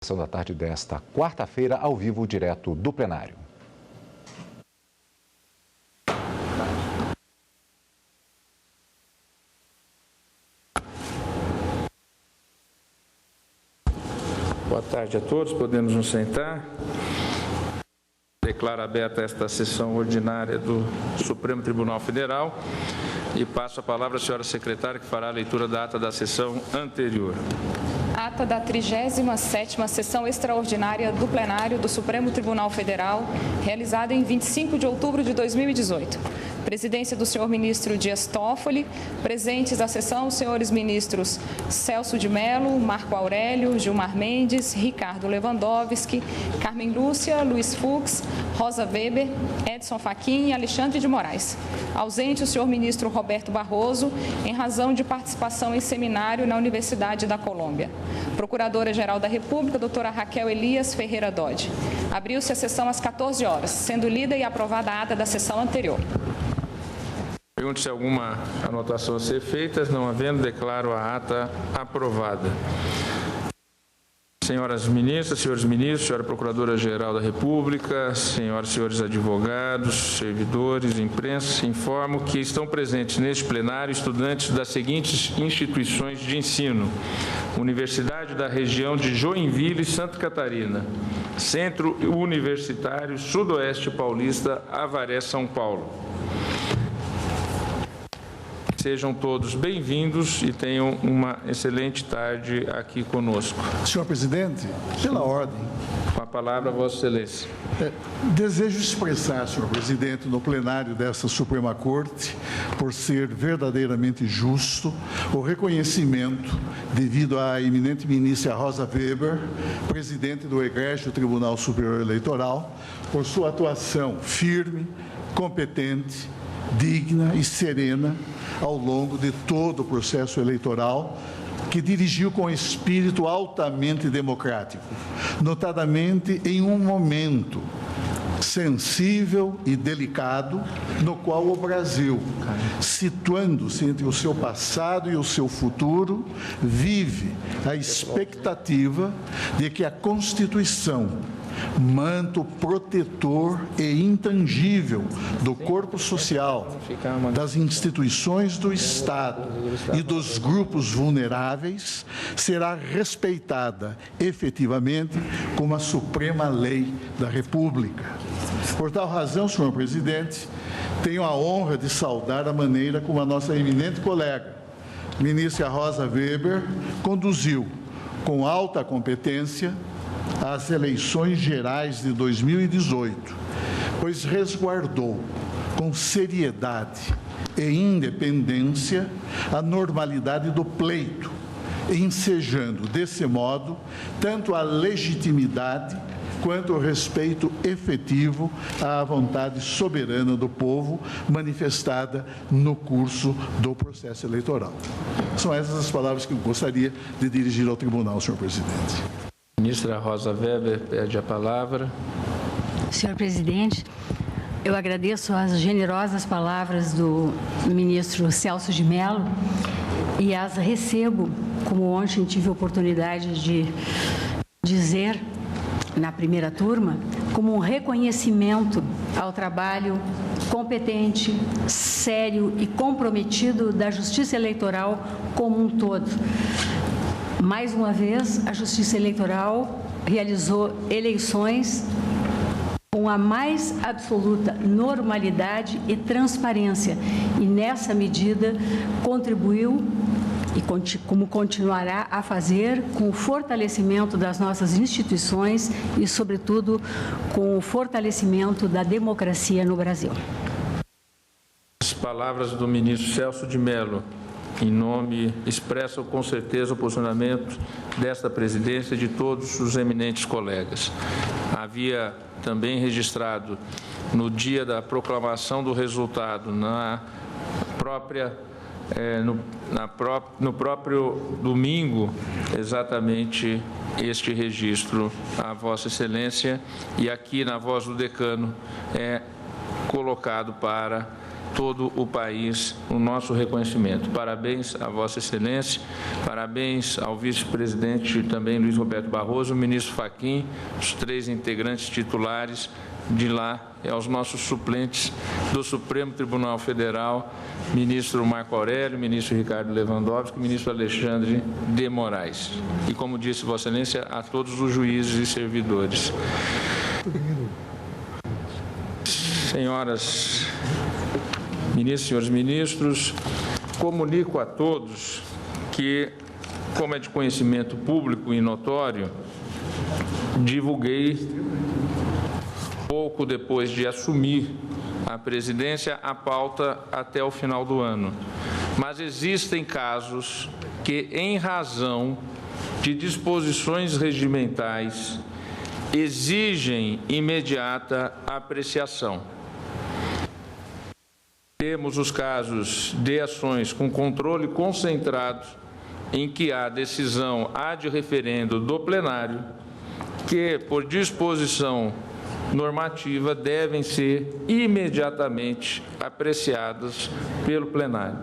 Sessão da tarde desta quarta-feira, ao vivo, direto do plenário. Boa tarde a todos, podemos nos sentar. Declaro aberta esta sessão ordinária do Supremo Tribunal Federal e passo a palavra à senhora secretária, que fará a leitura da ata da sessão anterior. Ata da 37ª Sessão Extraordinária do Plenário do Supremo Tribunal Federal, realizada em 25 de outubro de 2018. Presidência do senhor ministro Dias Toffoli. Presentes à sessão, os senhores ministros Celso de Mello, Marco Aurélio, Gilmar Mendes, Ricardo Lewandowski, Carmen Lúcia, Luiz Fux, Rosa Weber, Edson Fachin e Alexandre de Moraes. Ausente o senhor ministro Roberto Barroso, em razão de participação em seminário na Universidade da Colômbia. Procuradora-Geral da República, doutora Raquel Elias Ferreira Dodge. Abriu-se a sessão às 14 horas, sendo lida e aprovada a ata da sessão anterior. Pergunto se alguma anotação a ser feita. Não havendo, declaro a ata aprovada. Senhoras ministras, senhores ministros, senhora Procuradora-Geral da República, senhoras e senhores advogados, servidores, imprensa, informo que estão presentes neste plenário estudantes das seguintes instituições de ensino: Universidade da Região de Joinville, Santa Catarina, Centro Universitário Sudoeste Paulista, Avaré, São Paulo. Sejam todos bem-vindos e tenham uma excelente tarde aqui conosco. Senhor presidente, pela ordem. Com a palavra, Vossa Excelência. Desejo expressar, senhor presidente, no plenário desta Suprema Corte, por ser verdadeiramente justo, o reconhecimento devido à eminente ministra Rosa Weber, presidente do Egrégio Tribunal Superior Eleitoral, por sua atuação firme, competente, digna e serena ao longo de todo o processo eleitoral, que dirigiu com espírito altamente democrático, notadamente em um momento sensível e delicado, no qual o Brasil, situando-se entre o seu passado e o seu futuro, vive a expectativa de que a Constituição, manto protetor e intangível do corpo social, das instituições do Estado e dos grupos vulneráveis, será respeitada efetivamente como a suprema lei da República. Por tal razão, senhor presidente, tenho a honra de saudar a maneira como a nossa eminente colega, ministra Rosa Weber, conduziu com alta competência às eleições gerais de 2018, pois resguardou com seriedade e independência a normalidade do pleito, ensejando desse modo tanto a legitimidade quanto o respeito efetivo à vontade soberana do povo manifestada no curso do processo eleitoral. São essas as palavras que eu gostaria de dirigir ao tribunal, senhor presidente. Ministra Rosa Weber pede a palavra. Senhor presidente, eu agradeço as generosas palavras do ministro Celso de Mello e as recebo, como ontem tive a oportunidade de dizer na primeira turma, como um reconhecimento ao trabalho competente, sério e comprometido da Justiça Eleitoral como um todo. Mais uma vez, a Justiça Eleitoral realizou eleições com a mais absoluta normalidade e transparência e, nessa medida, contribuiu e como continuará a fazer com o fortalecimento das nossas instituições e, sobretudo, com o fortalecimento da democracia no Brasil. As palavras do ministro Celso de Mello, em nome, expressam com certeza o posicionamento desta presidência e de todos os eminentes colegas. Havia também registrado no dia da proclamação do resultado, no próprio domingo, exatamente este registro a Vossa Excelência, e aqui na voz do decano é colocado para todo o país o nosso reconhecimento. Parabéns a Vossa Excelência, parabéns ao vice-presidente também Luiz Roberto Barroso, o ministro Fachin, os 3 integrantes titulares de lá, e aos nossos suplentes do Supremo Tribunal Federal, ministro Marco Aurélio, ministro Ricardo Lewandowski, ministro Alexandre de Moraes. E, como disse Vossa Excelência, a todos os juízes e servidores. Senhoras ministras, senhores ministros, comunico a todos que, como é de conhecimento público e notório, divulguei, pouco depois de assumir a presidência, a pauta até o final do ano. Mas existem casos que, em razão de disposições regimentais, exigem imediata apreciação. Temos os casos de ações com controle concentrado, em que há decisão ad referendo do plenário, que, por disposição normativa, devem ser imediatamente apreciadas pelo plenário.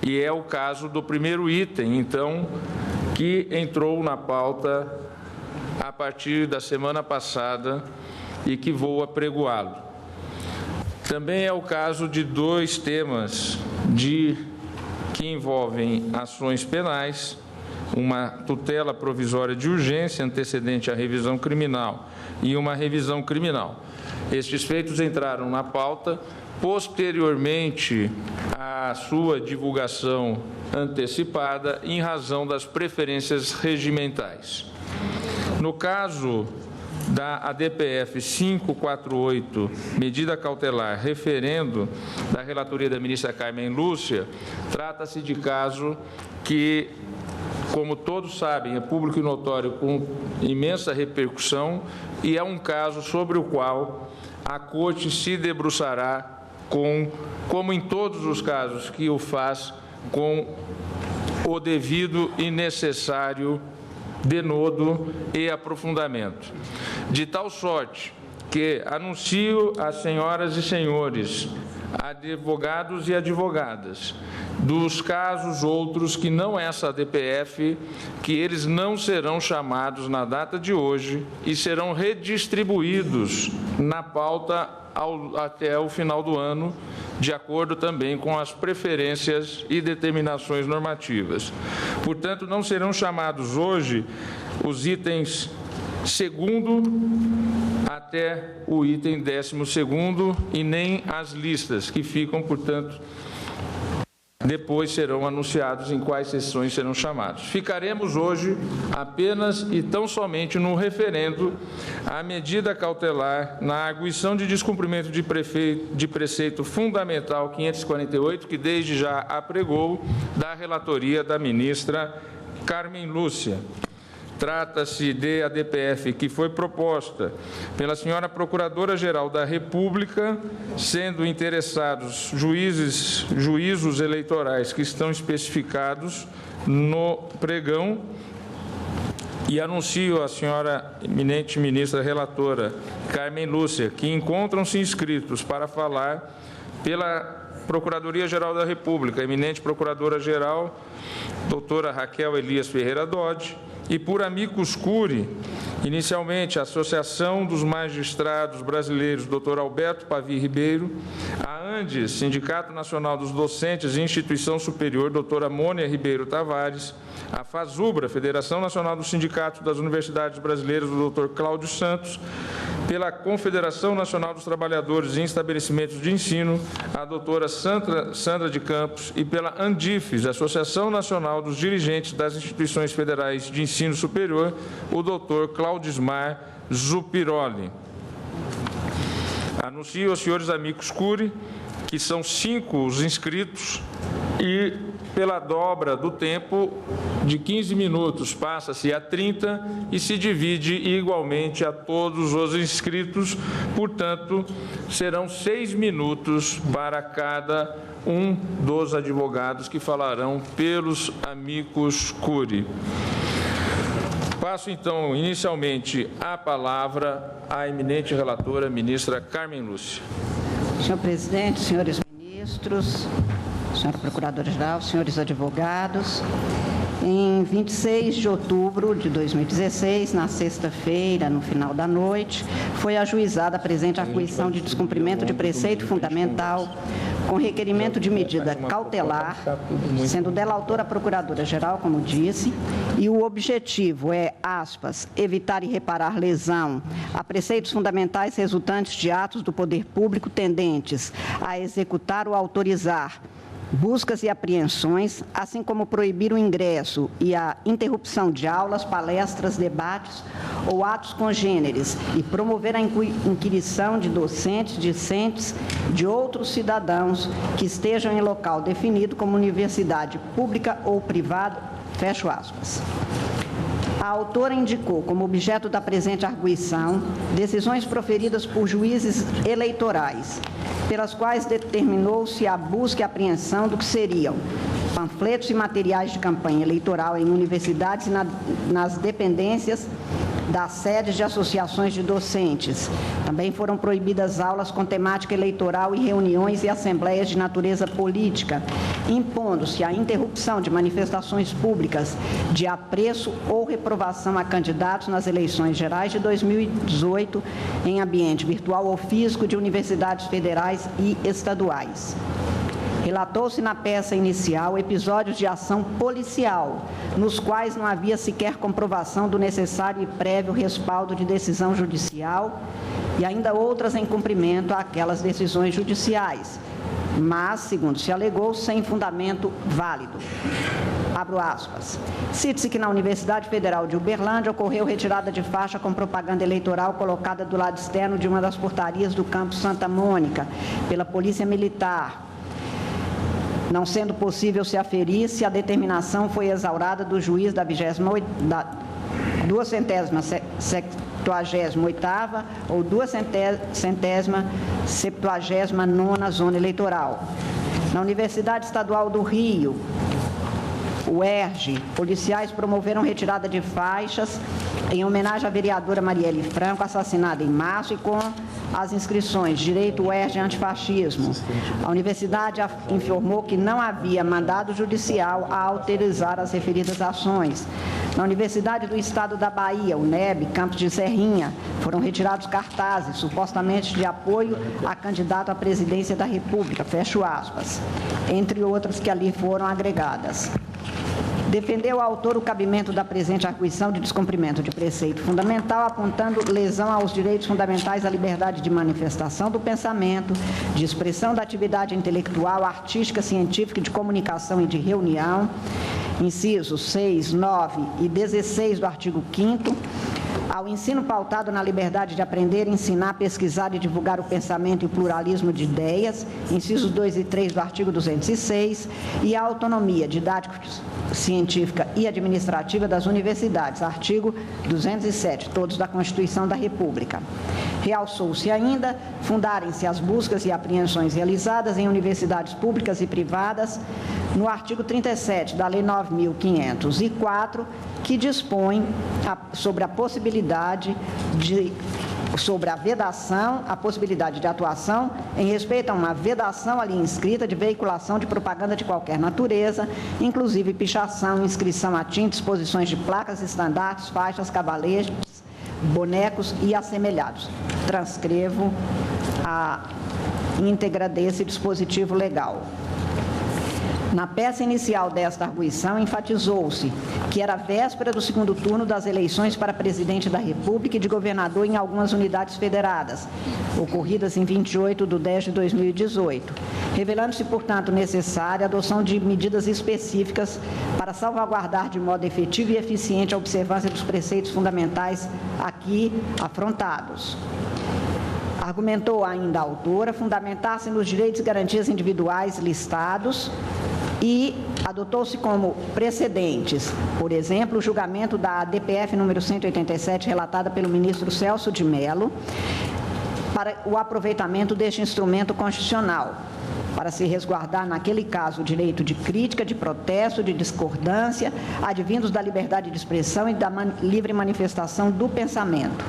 E é o caso do primeiro item, então, que entrou na pauta a partir da semana passada e que vou apregoá-lo. Também é o caso de 2 temas que envolvem ações penais, uma tutela provisória de urgência antecedente à revisão criminal e uma revisão criminal. Estes feitos entraram na pauta posteriormente à sua divulgação antecipada em razão das preferências regimentais. No caso da ADPF 548, medida cautelar referendo da relatoria da ministra Carmen Lúcia, trata-se de caso que, como todos sabem, é público e notório, com imensa repercussão, e é um caso sobre o qual a Corte se debruçará, como em todos os casos que o faz, com o devido e necessário denodo e aprofundamento. De tal sorte que anuncio às senhoras e senhores, advogados e advogadas, dos casos outros que não essa ADPF, que eles não serão chamados na data de hoje e serão redistribuídos na pauta até o final do ano, de acordo também com as preferências e determinações normativas. Portanto, não serão chamados hoje os itens 2º até o item 12º e nem as listas, que ficam, portanto, depois serão anunciados em quais sessões serão chamados. Ficaremos hoje apenas e tão somente no referendo à medida cautelar na arguição de descumprimento de preceito fundamental 548, que desde já apregou, da relatoria da ministra Carmen Lúcia. Trata-se de ADPF que foi proposta pela senhora Procuradora-Geral da República, sendo interessados juízos eleitorais que estão especificados no pregão, e anuncio à senhora eminente ministra relatora Carmen Lúcia que encontram-se inscritos para falar pela Procuradoria-Geral da República, a eminente Procuradora-Geral, doutora Raquel Elias Ferreira Dodge, e por amicus curiae, inicialmente a Associação dos Magistrados Brasileiros, Dr. Alberto Pavi Ribeiro, a ANDES, Sindicato Nacional dos Docentes e Instituição Superior, doutora Mônia Ribeiro Tavares, a FASUBRA, Federação Nacional dos Sindicatos das Universidades Brasileiras, do Dr. Cláudio Santos, pela Confederação Nacional dos Trabalhadores em Estabelecimentos de Ensino, a doutora Sandra de Campos, e pela ANDIFES, Associação Nacional dos Dirigentes das Instituições Federais de Ensino Superior, o doutor Claudismar Zupiroli. Anuncio aos senhores amicus curiae que são 5 os inscritos e, pela dobra do tempo de 15 minutos, passa-se a 30 e se divide igualmente a todos os inscritos. Portanto, serão 6 minutos para cada um dos advogados que falarão pelos amicus curiae. Passo, então, inicialmente a palavra à eminente relatora, ministra Carmen Lúcia. Senhor presidente, senhores ministros, Ministros, senhora Procuradora-Geral, senhores advogados, em 26 de outubro de 2016, na sexta-feira, no final da noite, foi ajuizada a presente arguição de descumprimento de preceito fundamental com requerimento de medida cautelar, sendo dela autora a Procuradora-Geral, como disse, e o objetivo é, aspas, evitar e reparar lesão a preceitos fundamentais resultantes de atos do poder público tendentes a executar ou autorizar buscas e apreensões, assim como proibir o ingresso e a interrupção de aulas, palestras, debates ou atos congêneres e promover a inquirição de docentes, discentes, de outros cidadãos que estejam em local definido como universidade pública ou privada, fecho aspas. A autora indicou como objeto da presente arguição decisões proferidas por juízes eleitorais, pelas quais determinou-se a busca e apreensão do que seriam panfletos e materiais de campanha eleitoral em universidades e nas dependências das sedes de associações de docentes. Também foram proibidas aulas com temática eleitoral e reuniões e assembleias de natureza política, impondo-se a interrupção de manifestações públicas de apreço ou reprovação a candidatos nas eleições gerais de 2018 em ambiente virtual ou físico de universidades federais e estaduais. Relatou-se na peça inicial episódios de ação policial, nos quais não havia sequer comprovação do necessário e prévio respaldo de decisão judicial e ainda outras em cumprimento àquelas decisões judiciais, mas, segundo se alegou, sem fundamento válido. Abro aspas. Cite-se que na Universidade Federal de Uberlândia ocorreu retirada de faixa com propaganda eleitoral colocada do lado externo de uma das portarias do campus Santa Mônica pela Polícia Militar, não sendo possível se aferir se a determinação foi exaurada do juiz da 278ª ou 279ª Zona Eleitoral. Na Universidade Estadual do Rio, UERJ, policiais promoveram retirada de faixas em homenagem à vereadora Marielle Franco, assassinada em março, e com as inscrições Direito UERJ Antifascismo. A universidade informou que não havia mandado judicial a autorizar as referidas ações. Na Universidade do Estado da Bahia, UNEB, campus de Serrinha, foram retirados cartazes, supostamente de apoio a candidato à presidência da República, fecho aspas, entre outras que ali foram agregadas. Defendeu o autor o cabimento da presente arguição de descumprimento de preceito fundamental, apontando lesão aos direitos fundamentais à liberdade de manifestação do pensamento, de expressão da atividade intelectual, artística, científica, de comunicação e de reunião, incisos 6, 9 e 16 do artigo 5º, ao ensino pautado na liberdade de aprender, ensinar, pesquisar e divulgar o pensamento e o pluralismo de ideias, incisos 2 e 3 do artigo 206, e à autonomia didática, científica e administrativa das universidades, artigo 207, todos da Constituição da República. Realçou-se ainda fundarem-se as buscas e apreensões realizadas em universidades públicas e privadas no artigo 37 da Lei 9.504, que dispõe sobre a possibilidade de atuação em respeito a uma vedação ali inscrita de veiculação de propaganda de qualquer natureza, inclusive pichação, inscrição a tinta, exposições de placas, estandartes, faixas, cavaletes, bonecos e assemelhados. Transcrevo a íntegra desse dispositivo legal. Na peça inicial desta arguição, enfatizou-se que era véspera do segundo turno das eleições para presidente da República e de governador em algumas unidades federadas, ocorridas em 28/10/2018, revelando-se, portanto, necessária a adoção de medidas específicas para salvaguardar de modo efetivo e eficiente a observância dos preceitos fundamentais aqui afrontados. Argumentou ainda a autora fundamentar-se nos direitos e garantias individuais listados e adotou-se como precedentes, por exemplo, o julgamento da DPF número 187, relatada pelo ministro Celso de Mello, para o aproveitamento deste instrumento constitucional, para se resguardar, naquele caso, o direito de crítica, de protesto, de discordância, advindos da liberdade de expressão e da livre manifestação do pensamento.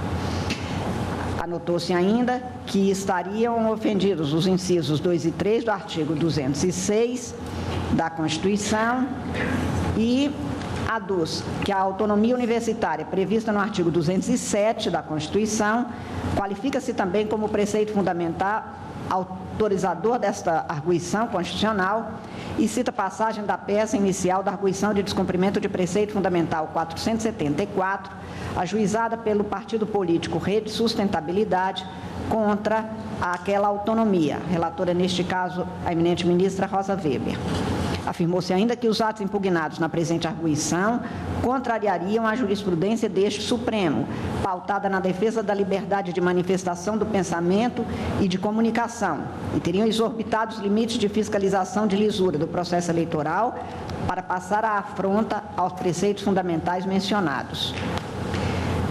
Anotou-se ainda que estariam ofendidos os incisos 2 e 3 do artigo 206 da Constituição e aduz que a autonomia universitária prevista no artigo 207 da Constituição qualifica-se também como preceito fundamental autorizador desta arguição constitucional e cita passagem da peça inicial da arguição de descumprimento de preceito fundamental 474, ajuizada pelo partido político Rede Sustentabilidade contra aquela autonomia. Relatora, neste caso, a eminente ministra Rosa Weber. Afirmou-se ainda que os atos impugnados na presente arguição contrariariam a jurisprudência deste Supremo, pautada na defesa da liberdade de manifestação do pensamento e de comunicação, e teriam exorbitado os limites de fiscalização de lisura do processo eleitoral para passar a afronta aos preceitos fundamentais mencionados.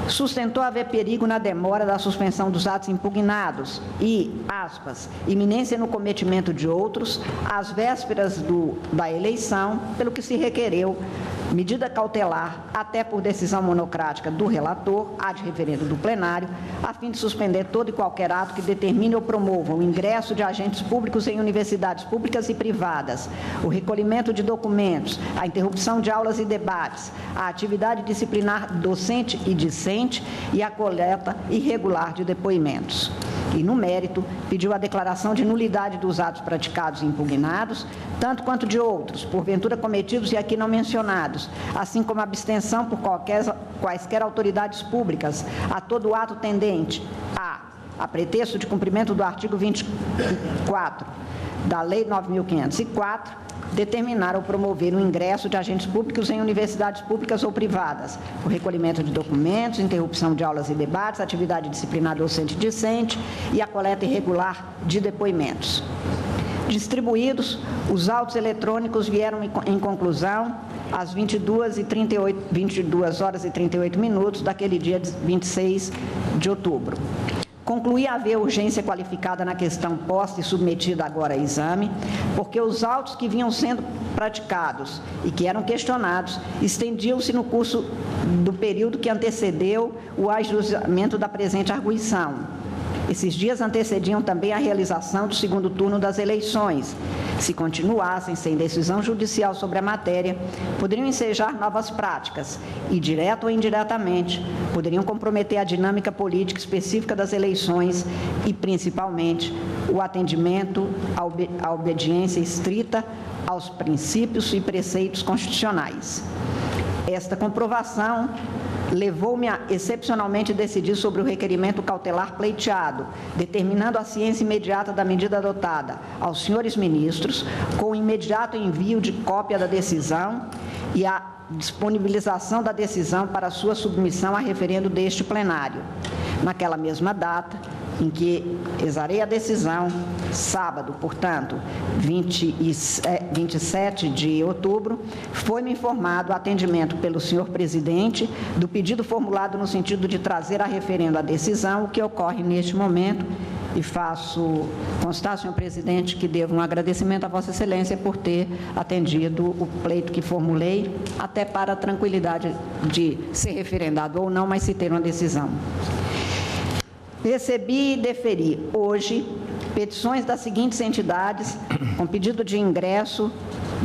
Sustentou haver perigo na demora da suspensão dos atos impugnados e, aspas, iminência no cometimento de outros, às vésperas da eleição, pelo que se requereu medida cautelar, até por decisão monocrática do relator, ad referendo do plenário, a fim de suspender todo e qualquer ato que determine ou promova o ingresso de agentes públicos em universidades públicas e privadas, o recolhimento de documentos, a interrupção de aulas e debates, a atividade disciplinar docente e discente e a coleta irregular de depoimentos. E, no mérito, pediu a declaração de nulidade dos atos praticados e impugnados, tanto quanto de outros, porventura cometidos e aqui não mencionados, assim como a abstenção por quaisquer autoridades públicas a todo ato tendente a pretexto de cumprimento do artigo 24 da Lei 9.504, determinar ou promover o ingresso de agentes públicos em universidades públicas ou privadas, o recolhimento de documentos, interrupção de aulas e debates, atividade disciplinar docente e discente e a coleta irregular de depoimentos. Distribuídos, os autos eletrônicos vieram em conclusão às 22 horas e 38 minutos daquele dia 26 de outubro. Concluí haver urgência qualificada na questão posta e submetida agora a exame, porque os autos que vinham sendo praticados e que eram questionados estendiam-se no curso do período que antecedeu o ajuizamento da presente arguição. Esses dias antecediam também a realização do segundo turno das eleições. Se continuassem sem decisão judicial sobre a matéria, poderiam ensejar novas práticas e, direto ou indiretamente, poderiam comprometer a dinâmica política específica das eleições e, principalmente, o atendimento à obediência estrita aos princípios e preceitos constitucionais. Esta comprovação levou-me a excepcionalmente decidir sobre o requerimento cautelar pleiteado, determinando a ciência imediata da medida adotada aos senhores ministros, com o imediato envio de cópia da decisão e a disponibilização da decisão para sua submissão a referendo deste plenário. Naquela mesma data, em que exarei a decisão, sábado, portanto, 27 de outubro, foi-me informado o atendimento pelo senhor presidente do pedido formulado no sentido de trazer a referendo a decisão, o que ocorre neste momento, e faço constar, senhor presidente, que devo um agradecimento a Vossa Excelência por ter atendido o pleito que formulei, até para a tranquilidade de ser referendado ou não, mas se ter uma decisão. Recebi e deferi hoje petições das seguintes entidades com pedido de ingresso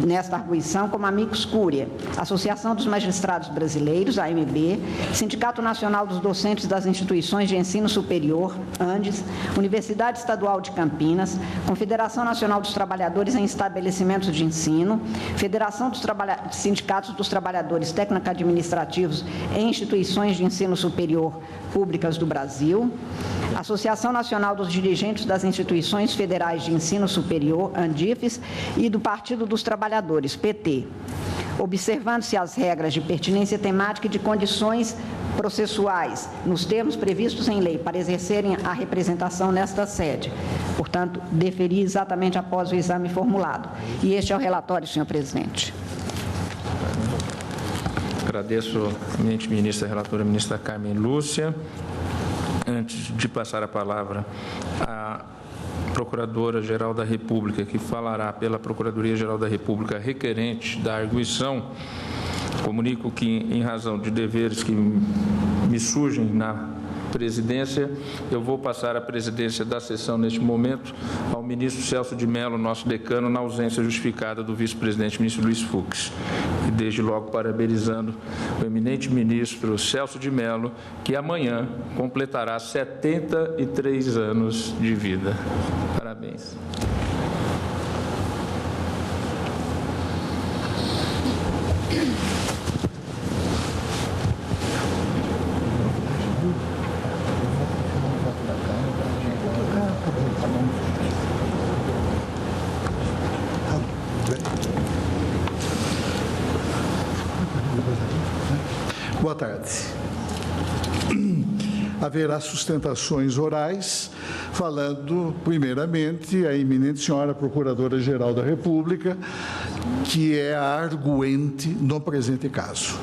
nesta arguição como amicus curiae: Associação dos Magistrados Brasileiros, AMB, Sindicato Nacional dos Docentes das Instituições de Ensino Superior, ANDES, Universidade Estadual de Campinas, Confederação Nacional dos Trabalhadores em Estabelecimentos de Ensino, Federação dos Sindicatos dos Trabalhadores Técnico-Administrativos em Instituições de Ensino Superior Públicas do Brasil, Associação Nacional dos Dirigentes das Instituições Federais de Ensino Superior, ANDIFES, e do Partido dos Trabalhadores, PT, observando-se as regras de pertinência temática e de condições processuais, nos termos previstos em lei, para exercerem a representação nesta sede. Portanto, deferi exatamente após o exame formulado. E este é o relatório, senhor presidente. Agradeço a eminente ministra, a relatora ministra Carmen Lúcia. Antes de passar a palavra à Procuradora-Geral da República, que falará pela Procuradoria-Geral da República requerente da arguição, comunico que, em razão de deveres que me surgem na presidência. Eu vou passar a presidência da sessão neste momento ao ministro Celso de Mello, nosso decano, na ausência justificada do vice-presidente ministro Luiz Fux. E desde logo parabenizando o eminente ministro Celso de Mello, que amanhã completará 73 anos de vida. Parabéns. Boa tarde. Haverá sustentações orais, falando, primeiramente, a eminente senhora Procuradora-Geral da República, que é a arguente no presente caso.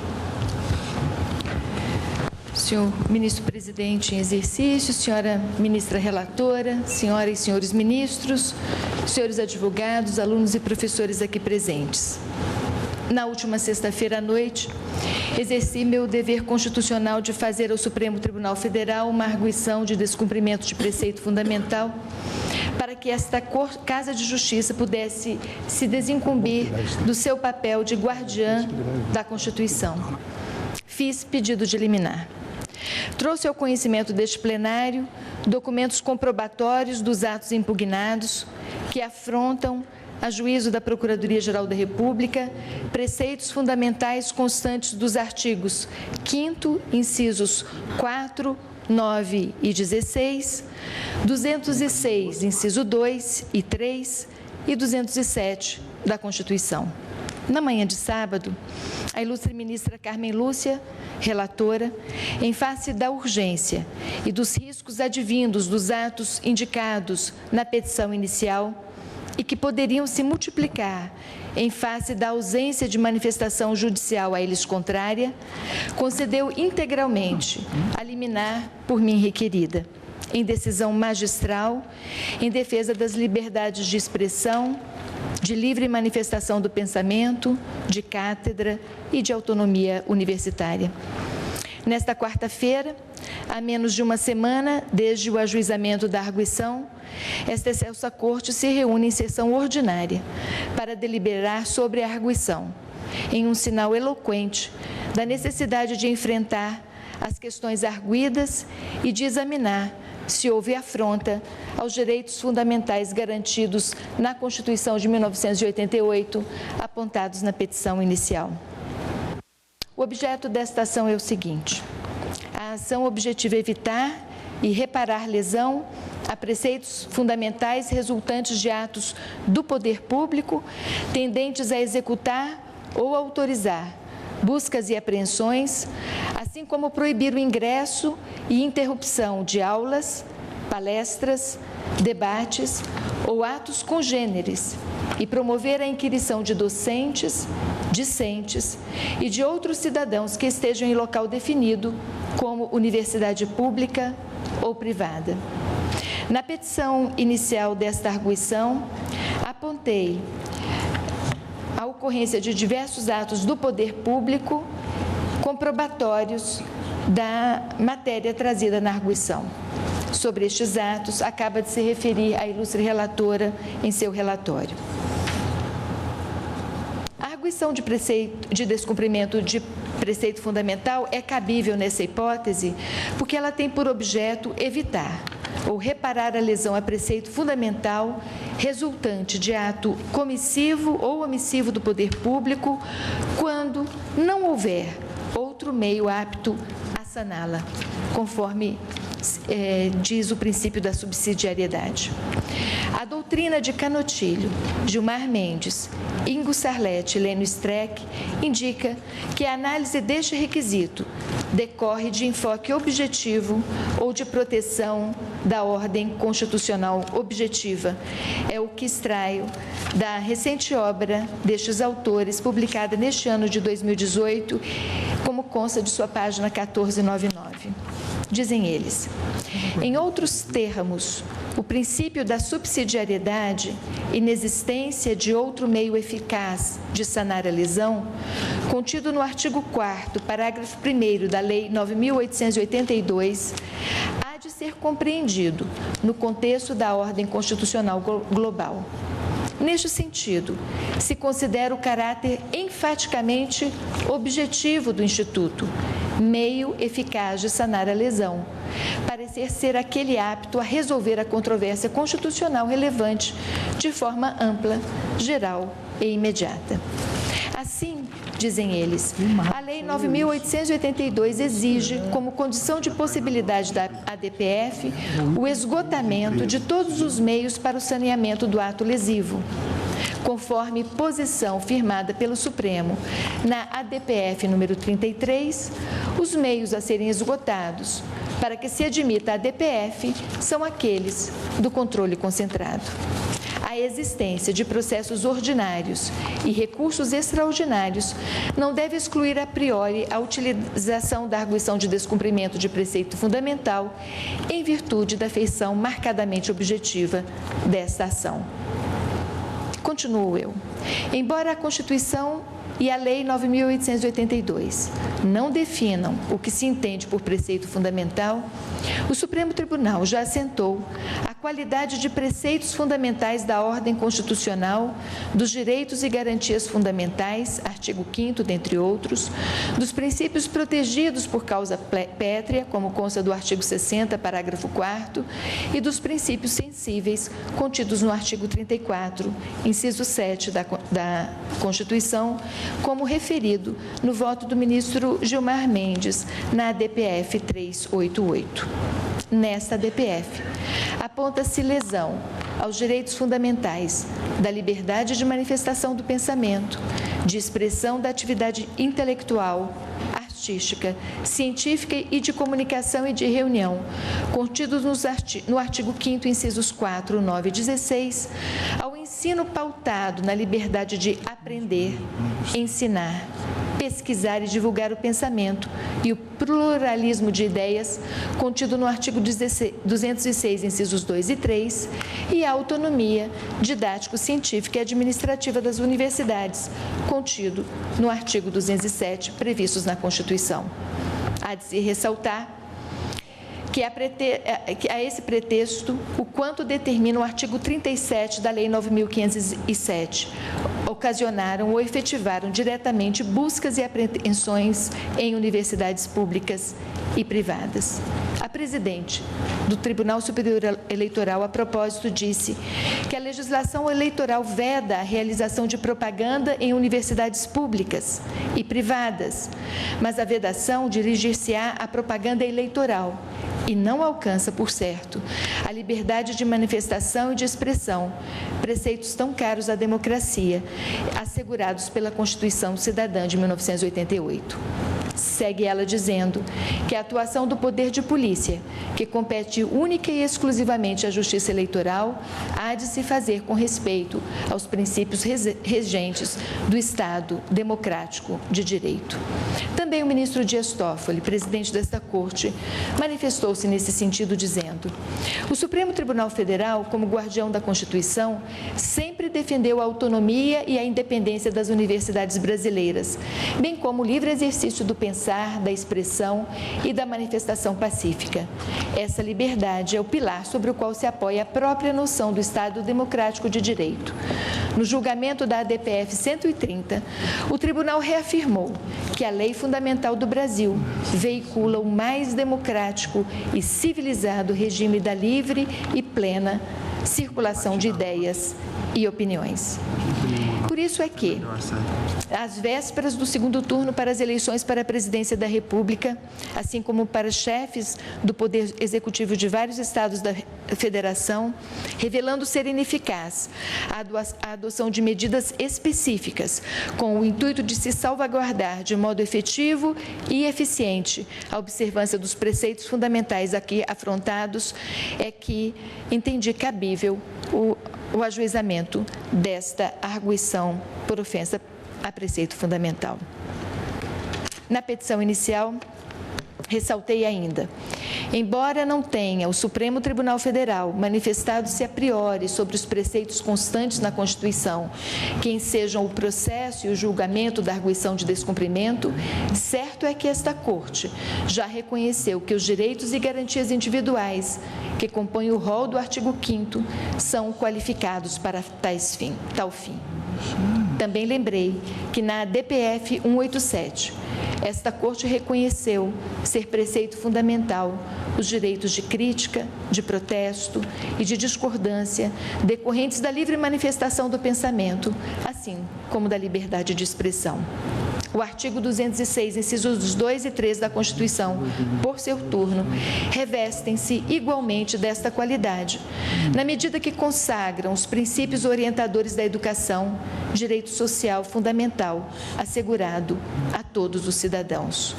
Senhor ministro presidente em exercício, senhora ministra relatora, senhoras e senhores ministros, senhores advogados, alunos e professores aqui presentes. Na última sexta-feira à noite, exerci meu dever constitucional de fazer ao Supremo Tribunal Federal uma arguição de descumprimento de preceito fundamental para que esta Casa de Justiça pudesse se desincumbir do seu papel de guardiã da Constituição. Fiz pedido de liminar. Trouxe ao conhecimento deste plenário documentos comprobatórios dos atos impugnados que afrontam, a juízo da Procuradoria-Geral da República, preceitos fundamentais constantes dos artigos 5º, incisos 4, 9 e 16, 206, inciso 2 e 3 e 207 da Constituição. Na manhã de sábado, a ilustre ministra Carmen Lúcia, relatora, em face da urgência e dos riscos advindos dos atos indicados na petição inicial, e que poderiam se multiplicar em face da ausência de manifestação judicial a eles contrária, concedeu integralmente a liminar por mim requerida, em decisão magistral, em defesa das liberdades de expressão, de livre manifestação do pensamento, de cátedra e de autonomia universitária. Nesta quarta-feira, há menos de uma semana desde o ajuizamento da arguição, esta excelsa Corte se reúne em sessão ordinária para deliberar sobre a arguição, em um sinal eloquente da necessidade de enfrentar as questões arguidas e de examinar se houve afronta aos direitos fundamentais garantidos na Constituição de 1988, apontados na petição inicial. O objeto desta ação é o seguinte: a ação objetiva é evitar e reparar lesão a preceitos fundamentais resultantes de atos do poder público tendentes a executar ou autorizar buscas e apreensões, assim como proibir o ingresso e interrupção de aulas, palestras, debates ou atos congêneres e promover a inquirição de docentes, discentes e de outros cidadãos que estejam em local definido como universidade pública ou privada. Na petição inicial desta arguição, apontei a ocorrência de diversos atos do poder público comprobatórios da matéria trazida na arguição. Sobre estes atos, acaba de se referir a ilustre relatora em seu relatório. A arguição de descumprimento de preceito fundamental é cabível nessa hipótese porque ela tem por objeto evitar ou reparar a lesão a preceito fundamental resultante de ato comissivo ou omissivo do poder público quando não houver outro meio apto a saná-la, conforme diz o princípio da subsidiariedade. A doutrina de Canotilho, Gilmar Mendes, Ingo Sarlete e Lênio Streck indica que a análise deste requisito decorre de enfoque objetivo ou de proteção da ordem constitucional objetiva. É o que extraio da recente obra destes autores, publicada neste ano de 2018, como consta de sua página 1499. Dizem eles: em outros termos, o princípio da subsidiariedade, inexistência de outro meio eficaz de sanar a lesão, contido no artigo 4º, parágrafo 1º da Lei 9.882, de ser compreendido no contexto da ordem constitucional global. Neste sentido, se considera o caráter enfaticamente objetivo do Instituto, meio eficaz de sanar a lesão, parecer ser aquele apto a resolver a controvérsia constitucional relevante de forma ampla, geral e imediata. Assim, dizem eles, a Lei 9.882 exige, como condição de possibilidade da ADPF, o esgotamento de todos os meios para o saneamento do ato lesivo. Conforme posição firmada pelo Supremo na ADPF número 33, os meios a serem esgotados para que se admita a ADPF são aqueles do controle concentrado. A existência de processos ordinários e recursos extraordinários não deve excluir a priori a utilização da arguição de descumprimento de preceito fundamental em virtude da feição marcadamente objetiva desta ação. Continuo eu. Embora a Constituição e a Lei 9.882 não definam o que se entende por preceito fundamental, o Supremo Tribunal já assentou a qualidade de preceitos fundamentais da ordem constitucional, dos direitos e garantias fundamentais, artigo 5º, dentre outros, dos princípios protegidos por causa pétrea, como consta do artigo 60, parágrafo 4º, e dos princípios sensíveis contidos no artigo 34, inciso 7 da Constituição, como referido no voto do ministro Gilmar Mendes na ADPF 388. Nesta ADPF, aponta-se lesão aos direitos fundamentais da liberdade de manifestação do pensamento, de expressão da atividade intelectual, artística, científica e de comunicação e de reunião, contidos no artigo 5º, incisos 4, 9 e 16, ao ensino pautado na liberdade de aprender, ensinar, pesquisar e divulgar o pensamento e o pluralismo de ideias, contido no artigo 206, incisos 2 e 3, e a autonomia didático-científica e administrativa das universidades, contido no artigo 207, previstos na Constituição. Há de se ressaltar que a esse pretexto, o quanto determina o artigo 37 da Lei 9.507, ocasionaram ou efetivaram diretamente buscas e apreensões em universidades públicas e privadas. A presidente do Tribunal Superior Eleitoral, a propósito, disse que a legislação eleitoral veda a realização de propaganda em universidades públicas e privadas, mas a vedação dirigir-se-á à propaganda eleitoral e não alcança, por certo, a liberdade de manifestação e de expressão, preceitos tão caros à democracia, assegurados pela Constituição Cidadã de 1988. Segue ela dizendo que a atuação do poder de polícia, que compete única e exclusivamente à Justiça Eleitoral, há de se fazer com respeito aos princípios regentes do Estado democrático de direito. Também o ministro Dias Toffoli, presidente desta Corte, manifestou-se nesse sentido, dizendo: o Supremo Tribunal Federal, como guardião da Constituição, sempre defendeu a autonomia e a independência das universidades brasileiras, bem como o livre exercício do pensar, da expressão e da manifestação pacífica. Essa liberdade é o pilar sobre o qual se apoia a própria noção do Estado democrático de direito. No julgamento da ADPF 130, o tribunal reafirmou que a lei fundamental do Brasil veicula o mais democrático e civilizado regime da livre e plena circulação de ideias e opiniões. Por isso é que, às vésperas do segundo turno para as eleições para a presidência da República, assim como para chefes do Poder Executivo de vários estados da Federação, revelando ser ineficaz a adoção de medidas específicas com o intuito de se salvaguardar de modo efetivo e eficiente a observância dos preceitos fundamentais aqui afrontados, é que entendi cabível o ajuizamento desta arguição por ofensa a preceito fundamental. Na petição inicial, ressaltei ainda Embora não tenha o Supremo Tribunal Federal manifestado-se a priori sobre os preceitos constantes na Constituição, que ensejam o processo e o julgamento da arguição de descumprimento, certo é que esta Corte já reconheceu que os direitos e garantias individuais que compõem o rol do artigo 5º são qualificados para tal fim. Também lembrei que na DPF 187, esta Corte reconheceu ser preceito fundamental os direitos de crítica, de protesto e de discordância decorrentes da livre manifestação do pensamento, assim como da liberdade de expressão. O artigo 206, incisos 2 e 3 da Constituição, por seu turno, revestem-se igualmente desta qualidade, na medida que consagram os princípios orientadores da educação, direito social fundamental, assegurado a todos os cidadãos.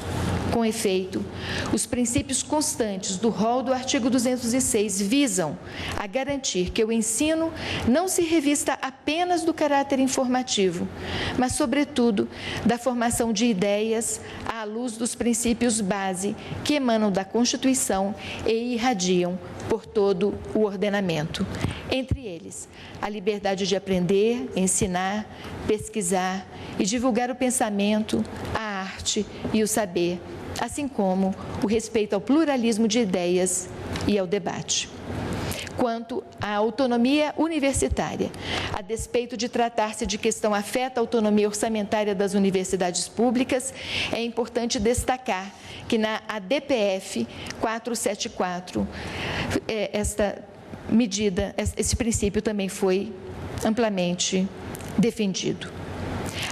Com efeito, os princípios constantes do rol do artigo 206 visam a garantir que o ensino não se revista apenas do caráter informativo, mas, sobretudo, da formação de ideias à luz dos princípios base que emanam da Constituição e irradiam por todo o ordenamento. Entre eles, a liberdade de aprender, ensinar, pesquisar e divulgar o pensamento, a arte e o saber, assim como o respeito ao pluralismo de ideias e ao debate. Quanto à autonomia universitária, a despeito de tratar-se de questão que afeta a autonomia orçamentária das universidades públicas, é importante destacar que na ADPF 474, esta medida, esse princípio também foi amplamente defendido.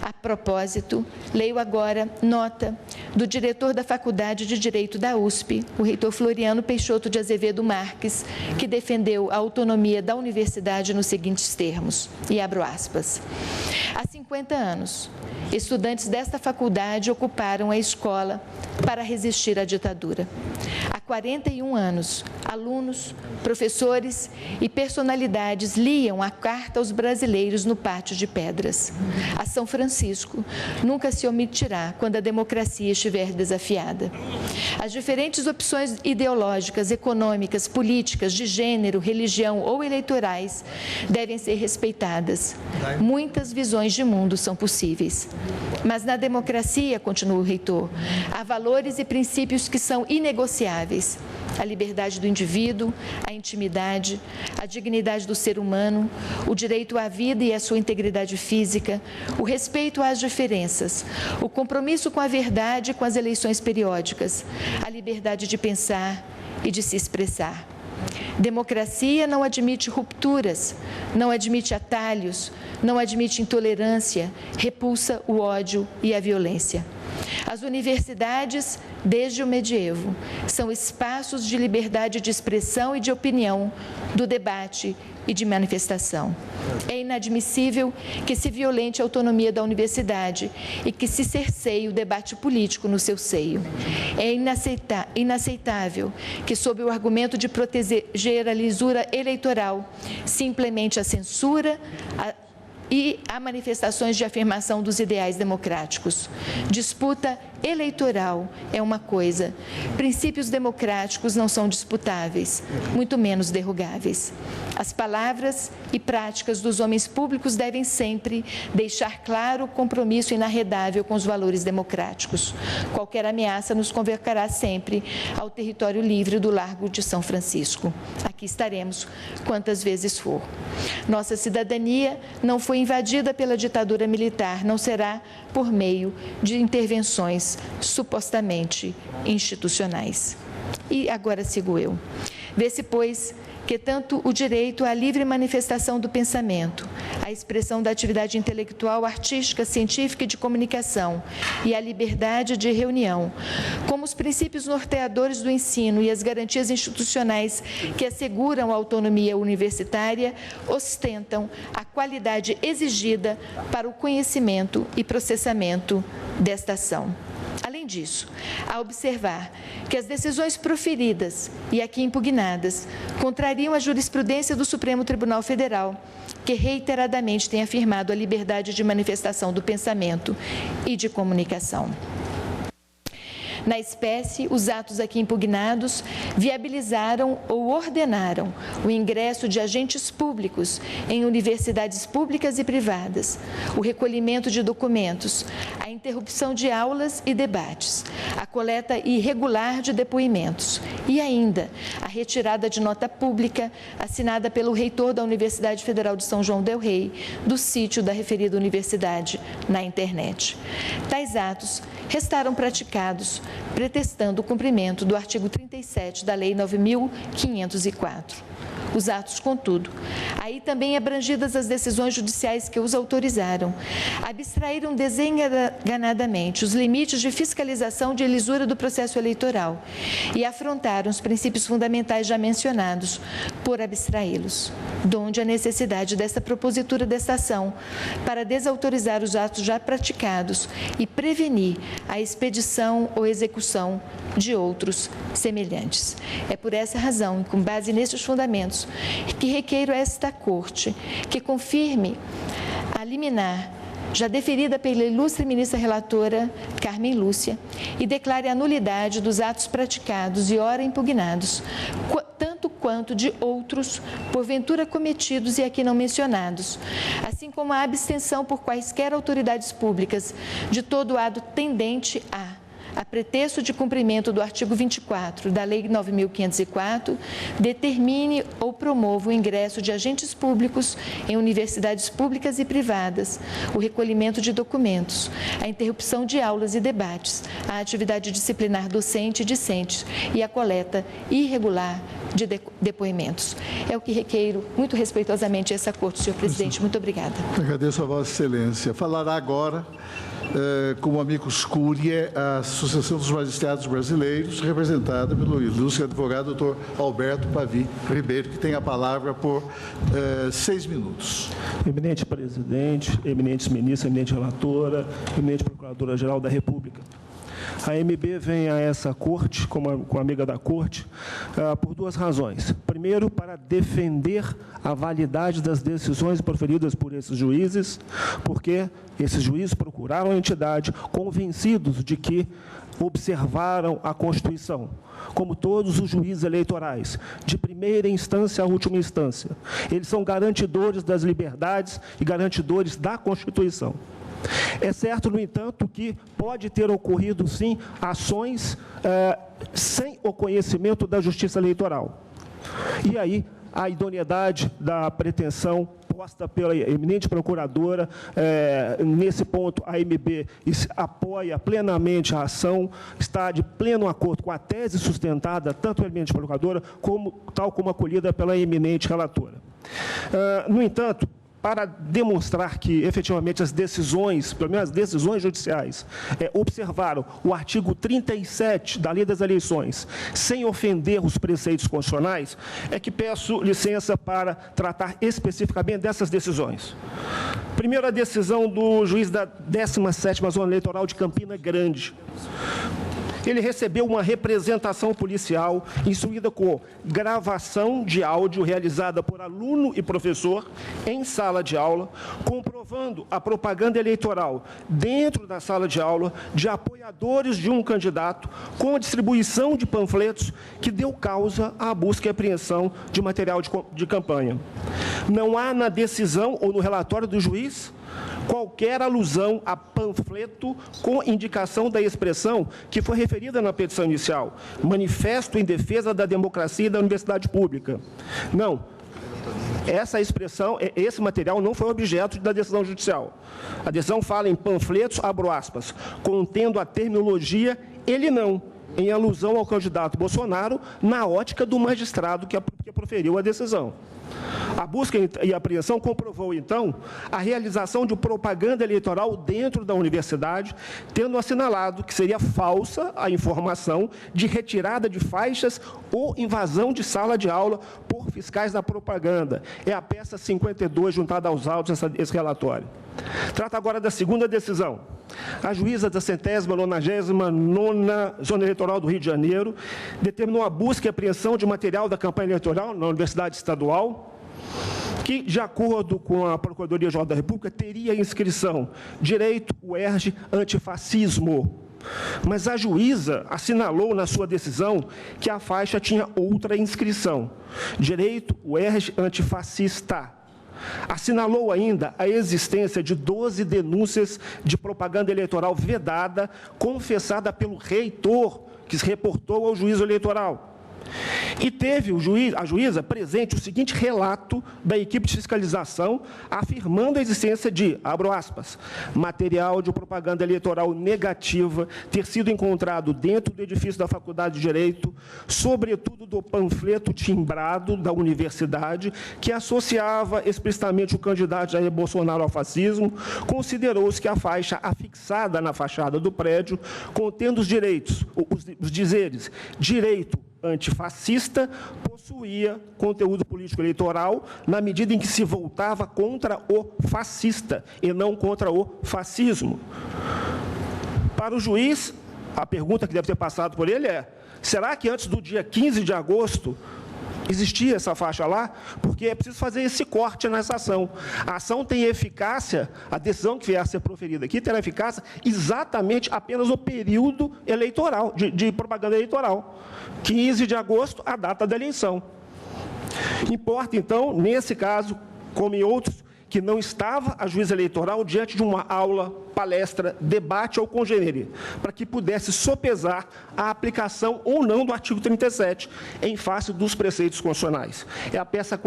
A propósito, leio agora nota do diretor da Faculdade de Direito da USP, o reitor Floriano Peixoto de Azevedo Marques, que defendeu a autonomia da universidade nos seguintes termos, e abro aspas. Há 50 anos, estudantes desta faculdade ocuparam a escola para resistir à ditadura. Há 41 anos, alunos, professores e personalidades liam a Carta aos Brasileiros no Pátio de Pedras. A São Francisco nunca se omitirá quando a democracia estiver desafiada. As diferentes opções ideológicas, econômicas, políticas, de gênero, religião ou eleitorais devem ser respeitadas. Muitas visões de mundo são possíveis. Mas na democracia, continua o reitor, há valores e princípios que são inegociáveis. A liberdade do indivíduo, a intimidade, a dignidade do ser humano, o direito à vida e à sua integridade física, o respeito às diferenças, o compromisso com a verdade e com as eleições periódicas, a liberdade de pensar e de se expressar. Democracia não admite rupturas, não admite atalhos, não admite intolerância, repulsa o ódio e a violência. As universidades, desde o medievo, são espaços de liberdade de expressão e de opinião, do debate e de manifestação. É inadmissível que se violente a autonomia da universidade e que se cerceie o debate político no seu seio. É inaceitável que, sob o argumento de proteger a lisura eleitoral, se implemente a censura e há manifestações de afirmação dos ideais democráticos. Disputa eleitoral é uma coisa, princípios democráticos não são disputáveis, muito menos derrogáveis. As palavras e práticas dos homens públicos devem sempre deixar claro o compromisso inarredável com os valores democráticos. Qualquer ameaça nos convocará sempre ao território livre do Largo de São Francisco. Aqui estaremos quantas vezes for. Nossa cidadania não foi invadida pela ditadura militar, não será por meio de intervenções supostamente institucionais. E agora sigo eu. Vê-se, pois, que tanto o direito à livre manifestação do pensamento, à expressão da atividade intelectual, artística, científica e de comunicação e à liberdade de reunião, como os princípios norteadores do ensino e as garantias institucionais que asseguram a autonomia universitária, ostentam a qualidade exigida para o conhecimento e processamento desta ação. Além disso, a observar que as decisões proferidas e aqui impugnadas contrariam a jurisprudência do Supremo Tribunal Federal, que reiteradamente tem afirmado a liberdade de manifestação do pensamento e de comunicação. Na espécie, os atos aqui impugnados viabilizaram ou ordenaram o ingresso de agentes públicos em universidades públicas e privadas, o recolhimento de documentos, a interrupção de aulas e debates, a coleta irregular de depoimentos e ainda a retirada de nota pública assinada pelo reitor da Universidade Federal de São João del Rei do sítio da referida universidade na internet. Tais atos restaram praticados, pretextando o cumprimento do artigo 37 da Lei 9.504. Os atos, contudo, aí também abrangidas as decisões judiciais que os autorizaram, abstraíram desenganadamente os limites de fiscalização de lisura do processo eleitoral e afrontaram os princípios fundamentais já mencionados por abstraí-los, donde a necessidade desta propositura desta ação para desautorizar os atos já praticados e prevenir a expedição ou execução de outros semelhantes. É por essa razão e com base nesses fundamentos que requeiro a esta Corte que confirme a liminar já deferida pela ilustre ministra relatora Carmen Lúcia e declare a nulidade dos atos praticados e ora impugnados, tanto quanto de outros, porventura cometidos e aqui não mencionados, assim como a abstenção por quaisquer autoridades públicas de todo ato tendente a pretexto de cumprimento do artigo 24 da Lei 9.504, determine ou promova o ingresso de agentes públicos em universidades públicas e privadas, o recolhimento de documentos, a interrupção de aulas e debates, a atividade disciplinar docente e discente e a coleta irregular de depoimentos. É o que requeiro muito respeitosamente essa Corte, senhor presidente. Muito obrigada. Agradeço a Vossa Excelência. Falará agora, como amicus curiae, a Associação dos Magistrados Brasileiros, representada pelo ilustre advogado doutor Alberto Pavi Ribeiro, que tem a palavra por 6 minutos. Eminente presidente, eminentes ministros, eminente relatora, eminente procuradora-geral da República. A AMB vem a essa Corte, como amiga da Corte, por duas razões. Primeiro, para defender a validade das decisões proferidas por esses juízes, porque esses juízes procuraram a entidade convencidos de que observaram a Constituição, como todos os juízes eleitorais, de primeira instância à última instância. Eles são garantidores das liberdades e garantidores da Constituição. É certo, no entanto, que pode ter ocorrido, sim, ações sem o conhecimento da Justiça Eleitoral. E aí, a idoneidade da pretensão posta pela eminente procuradora, nesse ponto, a AMB apoia plenamente a ação, está de pleno acordo com a tese sustentada, tanto pela eminente procuradora, tal como acolhida pela eminente relatora. No entanto, para demonstrar que, efetivamente, as decisões, pelo menos as decisões judiciais, observaram o artigo 37 da Lei das Eleições, sem ofender os preceitos constitucionais, é que peço licença para tratar especificamente dessas decisões. Primeiro, a decisão do juiz da 17ª Zona Eleitoral de Campina Grande. Ele recebeu uma representação policial instruída com gravação de áudio realizada por aluno e professor em sala de aula, comprovando a propaganda eleitoral dentro da sala de aula de apoiadores de um candidato com a distribuição de panfletos que deu causa à busca e apreensão de material de campanha. Não há na decisão ou no relatório do juiz qualquer alusão a panfleto com indicação da expressão que foi referida na petição inicial, manifesto em defesa da democracia e da universidade pública. Não, essa expressão, esse material não foi objeto da decisão judicial. A decisão fala em panfletos, abro aspas, contendo a terminologia ele não, em alusão ao candidato Bolsonaro, na ótica do magistrado que proferiu a decisão. A busca e a apreensão comprovou, então, a realização de propaganda eleitoral dentro da universidade, tendo assinalado que seria falsa a informação de retirada de faixas ou invasão de sala de aula por fiscais da propaganda. É a peça 52 juntada aos autos esse relatório. Trata agora da segunda decisão. A juíza da 199ª Zona Eleitoral do Rio de Janeiro determinou a busca e apreensão de material da campanha eleitoral na Universidade Estadual, que, de acordo com a Procuradoria-Geral da República, teria inscrição Direito, UERJ, Antifascismo. mas a juíza assinalou na sua decisão que a faixa tinha outra inscrição, direito UERJ antifascista. Assinalou ainda a existência de 12 denúncias de propaganda eleitoral vedada, confessada pelo reitor, que se reportou ao juízo eleitoral. E teve a juíza presente o seguinte relato da equipe de fiscalização, afirmando a existência de, abro aspas, material de propaganda eleitoral negativa ter sido encontrado dentro do edifício da Faculdade de Direito, sobretudo do panfleto timbrado da universidade, que associava explicitamente o candidato Jair Bolsonaro ao fascismo. Considerou-se que a faixa afixada na fachada do prédio, contendo os direitos, os dizeres, direito antifascista, possuía conteúdo político eleitoral na medida em que se voltava contra o fascista e não contra o fascismo. Para o juiz, a pergunta que deve ter passado por ele é: será que antes do dia 15 de agosto existia essa faixa lá? Porque é preciso fazer esse corte nessa ação. A ação tem eficácia, a decisão que vier a ser proferida aqui terá eficácia exatamente apenas no período eleitoral, de propaganda eleitoral. 15 de agosto, a data da eleição. Importa, então, nesse caso, como em outros, que não estava a juíza eleitoral diante de uma aula, palestra, debate ou congênere, para que pudesse sopesar a aplicação ou não do artigo 37 em face dos preceitos constitucionais. É a peça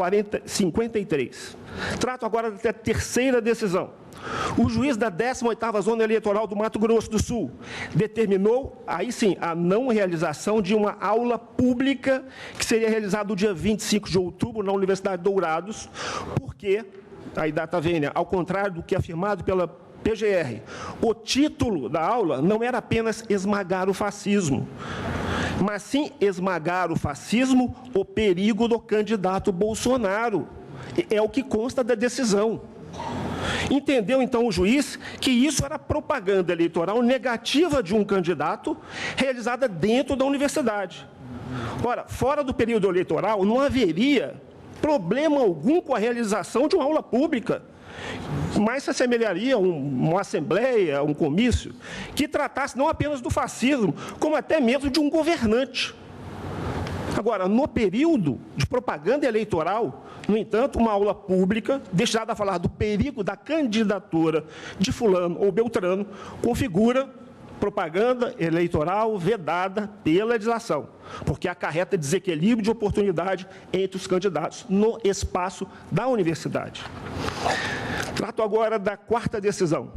53. Trato agora da terceira decisão. O juiz da 18ª Zona Eleitoral do Mato Grosso do Sul determinou, aí sim, a não realização de uma aula pública que seria realizada no dia 25 de outubro na Universidade de Dourados, porque, aí data vênia, ao contrário do que é afirmado pela PGR, o título da aula não era apenas esmagar o fascismo, mas sim esmagar o fascismo, o perigo do candidato Bolsonaro. É o que consta da decisão. Entendeu, então, o juiz que isso era propaganda eleitoral negativa de um candidato realizada dentro da universidade. Ora, fora do período eleitoral, não haveria problema algum com a realização de uma aula pública, mas se assemelharia a uma assembleia, um comício, que tratasse não apenas do fascismo, como até mesmo de um governante. Agora, no período de propaganda eleitoral, no entanto, uma aula pública, destinada a falar do perigo da candidatura de fulano ou beltrano, configura propaganda eleitoral vedada pela legislação, porque acarreta desequilíbrio de oportunidade entre os candidatos no espaço da universidade. Trato agora da quarta decisão.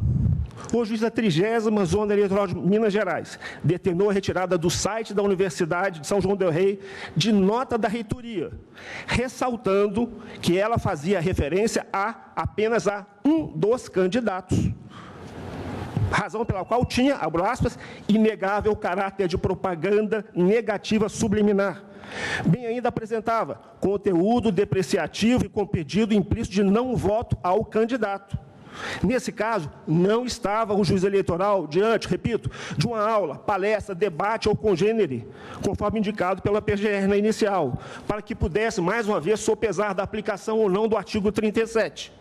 O juiz da 30ª Zona Eleitoral de Minas Gerais determinou a retirada do site da Universidade de São João del Rei de nota da reitoria, ressaltando que ela fazia referência apenas a um dos candidatos, razão pela qual tinha, abro aspas, inegável caráter de propaganda negativa subliminar. Bem, ainda apresentava conteúdo depreciativo e com pedido implícito de não voto ao candidato. Nesse caso, não estava o juiz eleitoral diante, repito, de uma aula, palestra, debate ou congênere, conforme indicado pela PGR na inicial, para que pudesse, mais uma vez, sopesar da aplicação ou não do artigo 37.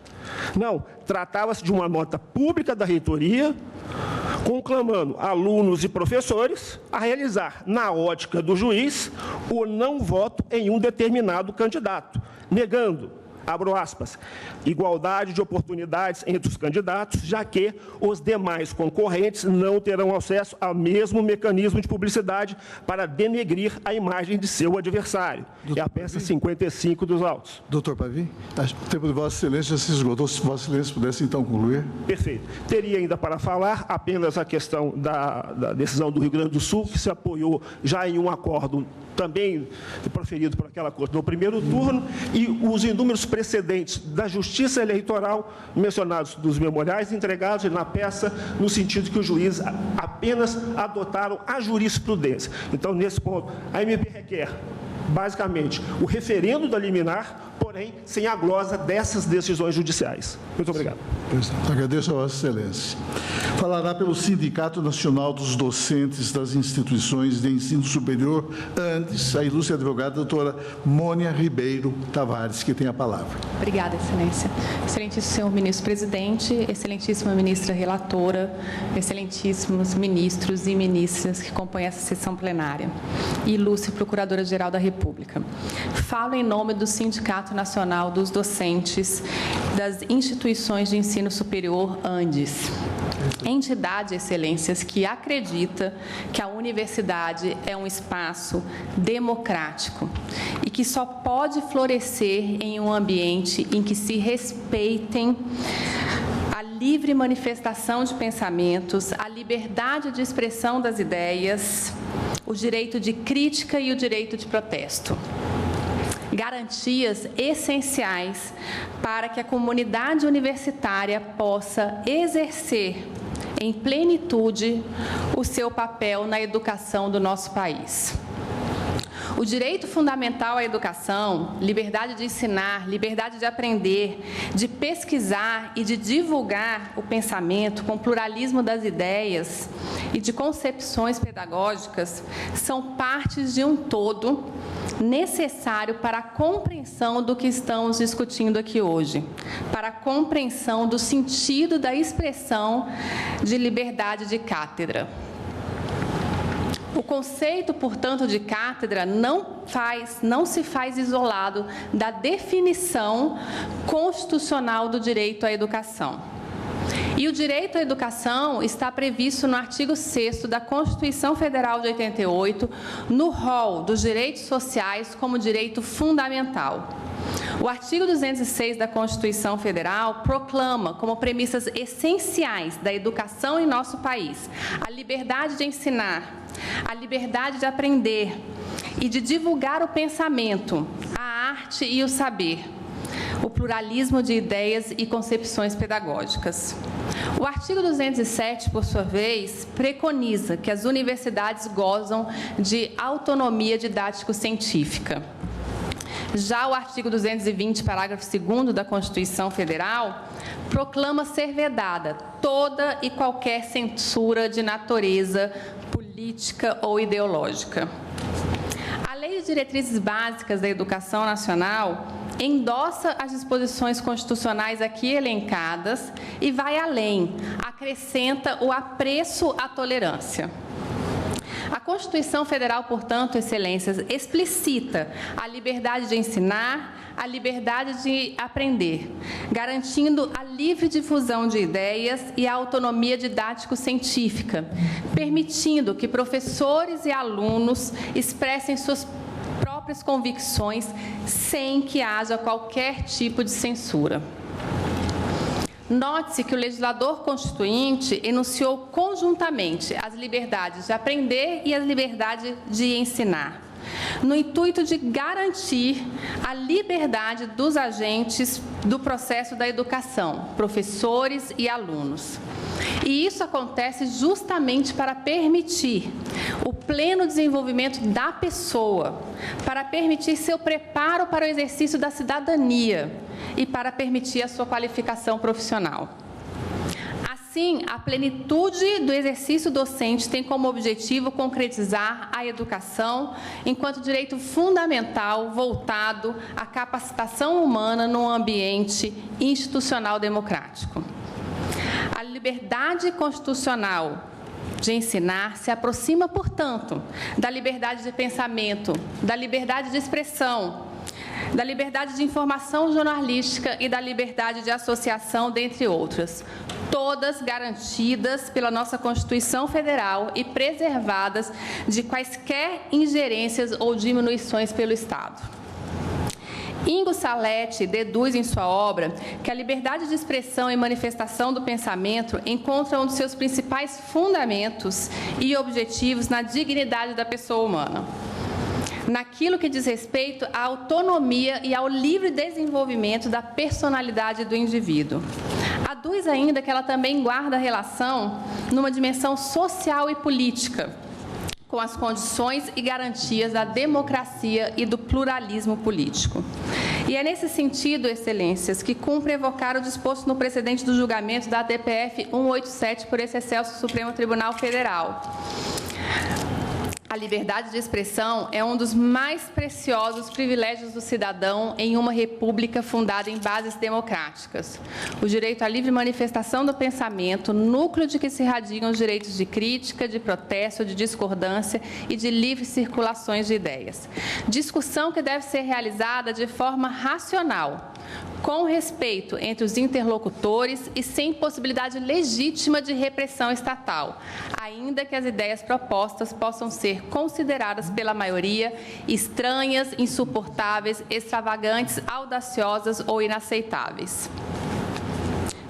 Não, tratava-se de uma nota pública da reitoria, conclamando alunos e professores a realizar, na ótica do juiz, o não voto em um determinado candidato, negando, abro aspas, igualdade de oportunidades entre os candidatos, já que os demais concorrentes não terão acesso ao mesmo mecanismo de publicidade para denegrir a imagem de seu adversário. Doutor, é a peça 55 dos autos. Doutor Pavim, o tempo de Vossa Excelência já se esgotou. Se Vossa Excelência pudesse, então, concluir. Perfeito. Teria ainda para falar apenas a questão da decisão do Rio Grande do Sul, que se apoiou já em um acordo também proferido por aquela corte no primeiro turno, e os inúmeros precedentes da Justiça Eleitoral mencionados nos memoriais entregados na peça, no sentido que os juízes apenas adotaram a jurisprudência. Então, nesse ponto, a MP requer, basicamente, o referendo da liminar, porém, porém sem a glosa dessas decisões judiciais. Muito obrigado. Agradeço a Vossa Excelência. Falará pelo Sindicato Nacional dos Docentes das Instituições de Ensino Superior, antes, a ilustre advogada doutora Mônia Ribeiro Tavares, que tem a palavra. Obrigada, Excelência. Excelentíssimo senhor ministro-presidente, excelentíssima ministra relatora, excelentíssimos ministros e ministras que compõem essa sessão plenária, e ilustre Procuradora-Geral da República. Falo em nome do Sindicato Nacional dos Docentes das Instituições de Ensino Superior, ANDES, entidade, excelências, que acredita que a universidade é um espaço democrático e que só pode florescer em um ambiente em que se respeitem a livre manifestação de pensamentos, a liberdade de expressão das ideias, o direito de crítica e o direito de protesto. Garantias essenciais para que a comunidade universitária possa exercer em plenitude o seu papel na educação do nosso país. O direito fundamental à educação, liberdade de ensinar, liberdade de aprender, de pesquisar e de divulgar o pensamento com pluralismo das ideias e de concepções pedagógicas são partes de um todo necessário para a compreensão do que estamos discutindo aqui hoje, para a compreensão do sentido da expressão de liberdade de cátedra. O conceito, portanto, de cátedra não se faz isolado da definição constitucional do direito à educação. E o direito à educação está previsto no artigo 6º da Constituição Federal de 88, no rol dos direitos sociais como direito fundamental. O artigo 206 da Constituição Federal proclama como premissas essenciais da educação em nosso país a liberdade de ensinar, a liberdade de aprender e de divulgar o pensamento, a arte e o saber, o pluralismo de ideias e concepções pedagógicas. O artigo 207, por sua vez, preconiza que as universidades gozam de autonomia didático-científica. Já o artigo 220, parágrafo 2º da Constituição Federal, proclama ser vedada toda e qualquer censura de natureza política ou ideológica. A Lei de Diretrizes Básicas da Educação Nacional endossa as disposições constitucionais aqui elencadas e vai além, acrescenta o apreço à tolerância. A Constituição Federal, portanto, excelências, explicita a liberdade de ensinar, a liberdade de aprender, garantindo a livre difusão de ideias e a autonomia didático-científica, permitindo que professores e alunos expressem suas próprias convicções sem que haja qualquer tipo de censura. Note-se que o legislador constituinte enunciou conjuntamente as liberdades de aprender e a liberdade de ensinar, no intuito de garantir a liberdade dos agentes do processo da educação, professores e alunos. E isso acontece justamente para permitir o pleno desenvolvimento da pessoa, para permitir seu preparo para o exercício da cidadania e para permitir a sua qualificação profissional. Assim, a plenitude do exercício docente tem como objetivo concretizar a educação enquanto direito fundamental voltado à capacitação humana num ambiente institucional democrático. A liberdade constitucional de ensinar se aproxima, portanto, da liberdade de pensamento, da liberdade de expressão, da liberdade de informação jornalística e da liberdade de associação, dentre outras, todas garantidas pela nossa Constituição Federal e preservadas de quaisquer ingerências ou diminuições pelo Estado. Ingo Salete deduz em sua obra que a liberdade de expressão e manifestação do pensamento encontra um dos seus principais fundamentos e objetivos na dignidade da pessoa humana, naquilo que diz respeito à autonomia e ao livre desenvolvimento da personalidade do indivíduo. Aduz ainda que ela também guarda relação numa dimensão social e política, com as condições e garantias da democracia e do pluralismo político. E é nesse sentido, excelências, que cumpre evocar o disposto no precedente do julgamento da DPF 187 por esse excelso Supremo Tribunal Federal. A liberdade de expressão é um dos mais preciosos privilégios do cidadão em uma república fundada em bases democráticas. O direito à livre manifestação do pensamento, núcleo de que se irradiam os direitos de crítica, de protesto, de discordância e de livre circulações de ideias. Discussão que deve ser realizada de forma racional, com respeito entre os interlocutores e sem possibilidade legítima de repressão estatal, ainda que as ideias propostas possam ser consideradas pela maioria estranhas, insuportáveis, extravagantes, audaciosas ou inaceitáveis.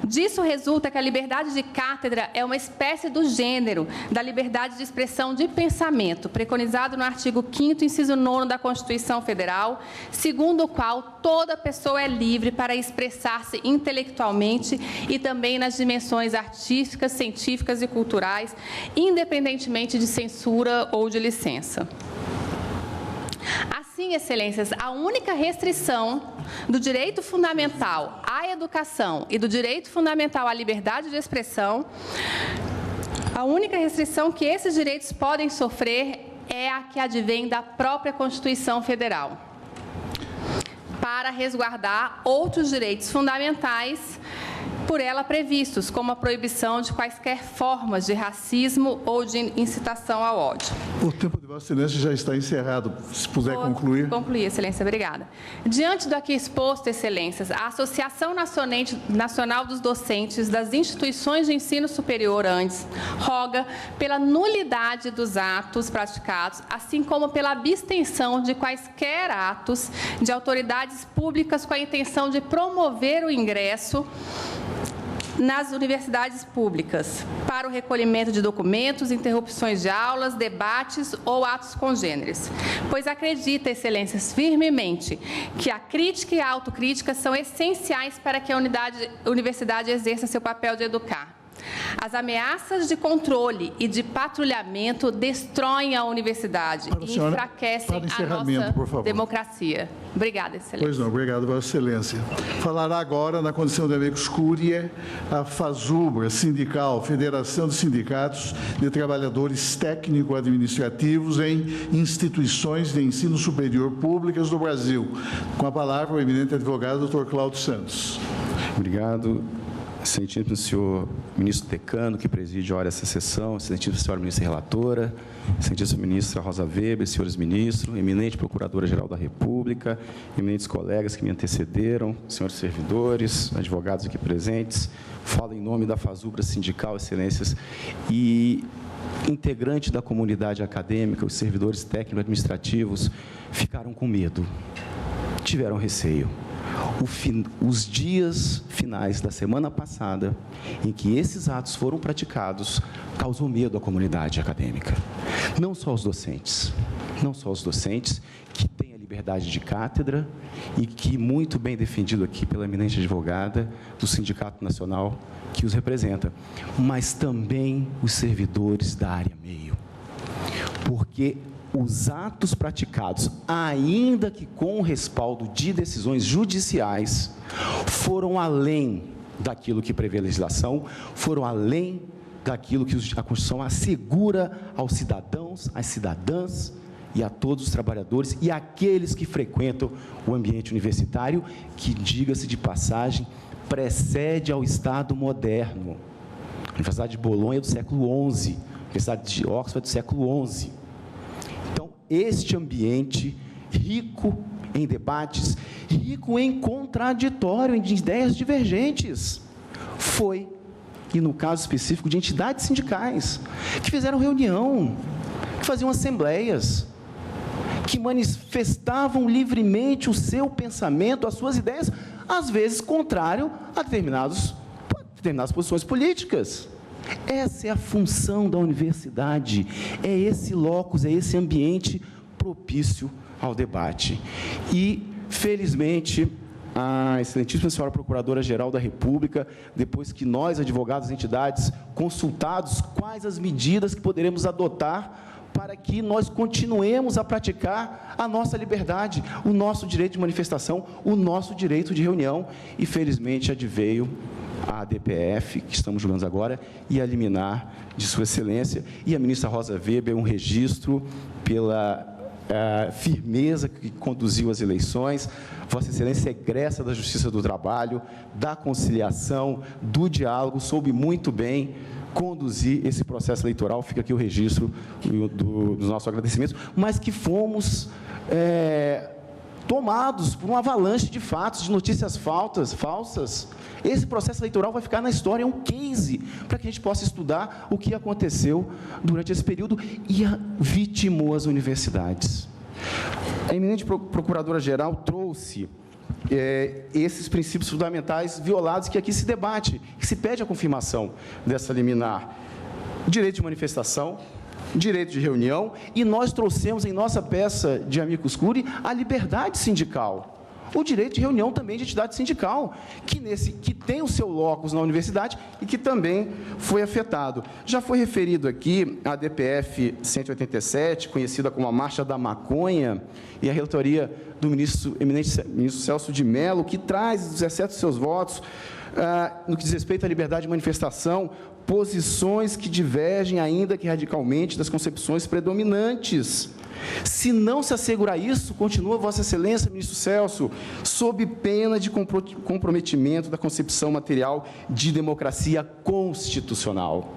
Disso resulta que a liberdade de cátedra é uma espécie do gênero da liberdade de expressão de pensamento, preconizado no artigo 5º, inciso 9 da Constituição Federal, segundo o qual toda pessoa é livre para expressar-se intelectualmente e também nas dimensões artísticas, científicas e culturais, independentemente de censura ou de licença. Assim, excelências, a única restrição do direito fundamental à educação e do direito fundamental à liberdade de expressão, a única restrição que esses direitos podem sofrer é a que advém da própria Constituição Federal, para resguardar outros direitos fundamentais por ela previstos, como a proibição de quaisquer formas de racismo ou de incitação ao ódio. O tempo de Vossa Excelência já está encerrado. Se puder concluir. Concluir, Excelência. Obrigada. Diante do aqui exposto, Excelências, a Associação Nacional dos Docentes das Instituições de Ensino Superior, ANDES, roga pela nulidade dos atos praticados, assim como pela abstenção de quaisquer atos de autoridades públicas com a intenção de promover o ingresso nas universidades públicas, para o recolhimento de documentos, interrupções de aulas, debates ou atos congêneres. Pois acredita, Excelências, firmemente que a crítica e a autocrítica são essenciais para que a universidade exerça seu papel de educar. As ameaças de controle e de patrulhamento destroem a universidade e enfraquecem a nossa democracia. Obrigada, Excelência. Pois não, obrigado, Vossa Excelência. Falará agora, na condição de amicus curiae, a FASUBRA, Sindical, Federação de Sindicatos de Trabalhadores Técnico-Administrativos em Instituições de Ensino Superior Públicas do Brasil. Com a palavra, o eminente advogado, Dr. Cláudio Santos. Obrigado. Excelentíssimo senhor ministro decano, que preside essa sessão, excelentíssima senhora ministra relatora, excelentíssima ministra Rosa Weber, senhores ministros, eminente procuradora-geral da República, eminentes colegas que me antecederam, senhores servidores, advogados aqui presentes, falo em nome da FASUBRA Sindical, excelências, e integrante da comunidade acadêmica, os servidores técnico-administrativos ficaram com medo, tiveram receio. Os dias finais da semana passada, em que esses atos foram praticados, causou medo à comunidade acadêmica. Não só os docentes que têm a liberdade de cátedra e que, muito bem defendido aqui pela eminente advogada do Sindicato Nacional que os representa, mas também os servidores da área meio. Porque os atos praticados, ainda que com o respaldo de decisões judiciais, foram além daquilo que prevê a legislação, foram além daquilo que a Constituição assegura aos cidadãos, às cidadãs e a todos os trabalhadores e aqueles que frequentam o ambiente universitário, que, diga-se de passagem, precede ao Estado moderno. A Universidade de Bolonha é do século XI, a Universidade de Oxford é do século XI. Este ambiente rico em debates, rico em contraditório, em ideias divergentes, foi, e no caso específico de entidades sindicais, que fizeram reunião, que faziam assembleias, que manifestavam livremente o seu pensamento, as suas ideias, às vezes contrário a determinadas posições políticas. Essa é a função da universidade, é esse locus, é esse ambiente propício ao debate. E, felizmente, a excelentíssima senhora Procuradora-Geral da República, depois que nós, advogados e entidades, consultados quais as medidas que poderemos adotar para que nós continuemos a praticar a nossa liberdade, o nosso direito de manifestação, o nosso direito de reunião. E, felizmente, adveio a DPF, que estamos julgando agora, e a liminar de Sua Excelência, e a ministra Rosa Weber, um registro pela firmeza que conduziu as eleições. Vossa Excelência é egressa da Justiça do Trabalho, da conciliação, do diálogo, soube muito bem conduzir esse processo eleitoral. Fica aqui o registro dos nossos agradecimentos, mas que fomos tomados por uma avalanche de fatos, de notícias falsas. Esse processo eleitoral vai ficar na história, é um case para que a gente possa estudar o que aconteceu durante esse período e vitimou as universidades. A eminente Procuradora-Geral trouxe esses princípios fundamentais violados que aqui se debate, que se pede a confirmação dessa liminar: direito de manifestação, direito de reunião, e nós trouxemos em nossa peça de amicus curiae a liberdade sindical, o direito de reunião também de entidade sindical, que tem o seu locus na universidade e que também foi afetado. Já foi referido aqui a DPF 187, conhecida como a Marcha da Maconha, e a relatoria do eminente ministro Celso de Mello, que traz, exceto seus votos, no que diz respeito à liberdade de manifestação, posições que divergem, ainda que radicalmente, das concepções predominantes. Se não se assegurar isso, continua Vossa Excelência, ministro Celso, sob pena de comprometimento da concepção material de democracia constitucional.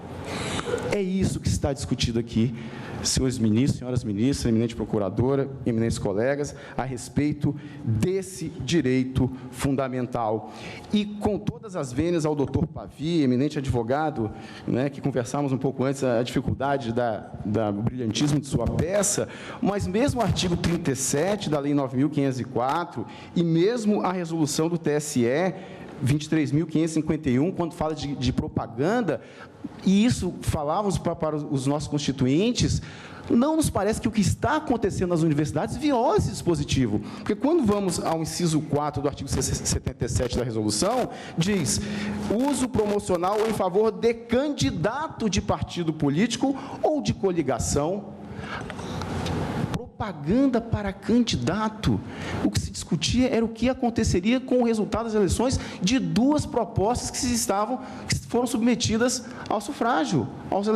É isso que está discutido aqui, senhores ministros, senhoras ministras, eminente procuradora, eminentes colegas, a respeito desse direito fundamental. E com todas as vênias ao doutor Pavy, eminente advogado, que conversamos um pouco antes, a dificuldade do brilhantismo de sua peça, mas mesmo o artigo 37 da Lei 9.504 e mesmo a resolução do TSE 23.551, quando fala de propaganda, e isso falávamos para os nossos constituintes, não nos parece que o que está acontecendo nas universidades viola esse dispositivo. Porque quando vamos ao inciso 4 do artigo 77 da resolução, diz: uso promocional em favor de candidato de partido político ou de coligação. Propaganda para candidato. O que se discutia era o que aconteceria com o resultado das eleições de duas propostas que foram submetidas ao sufrágio, aos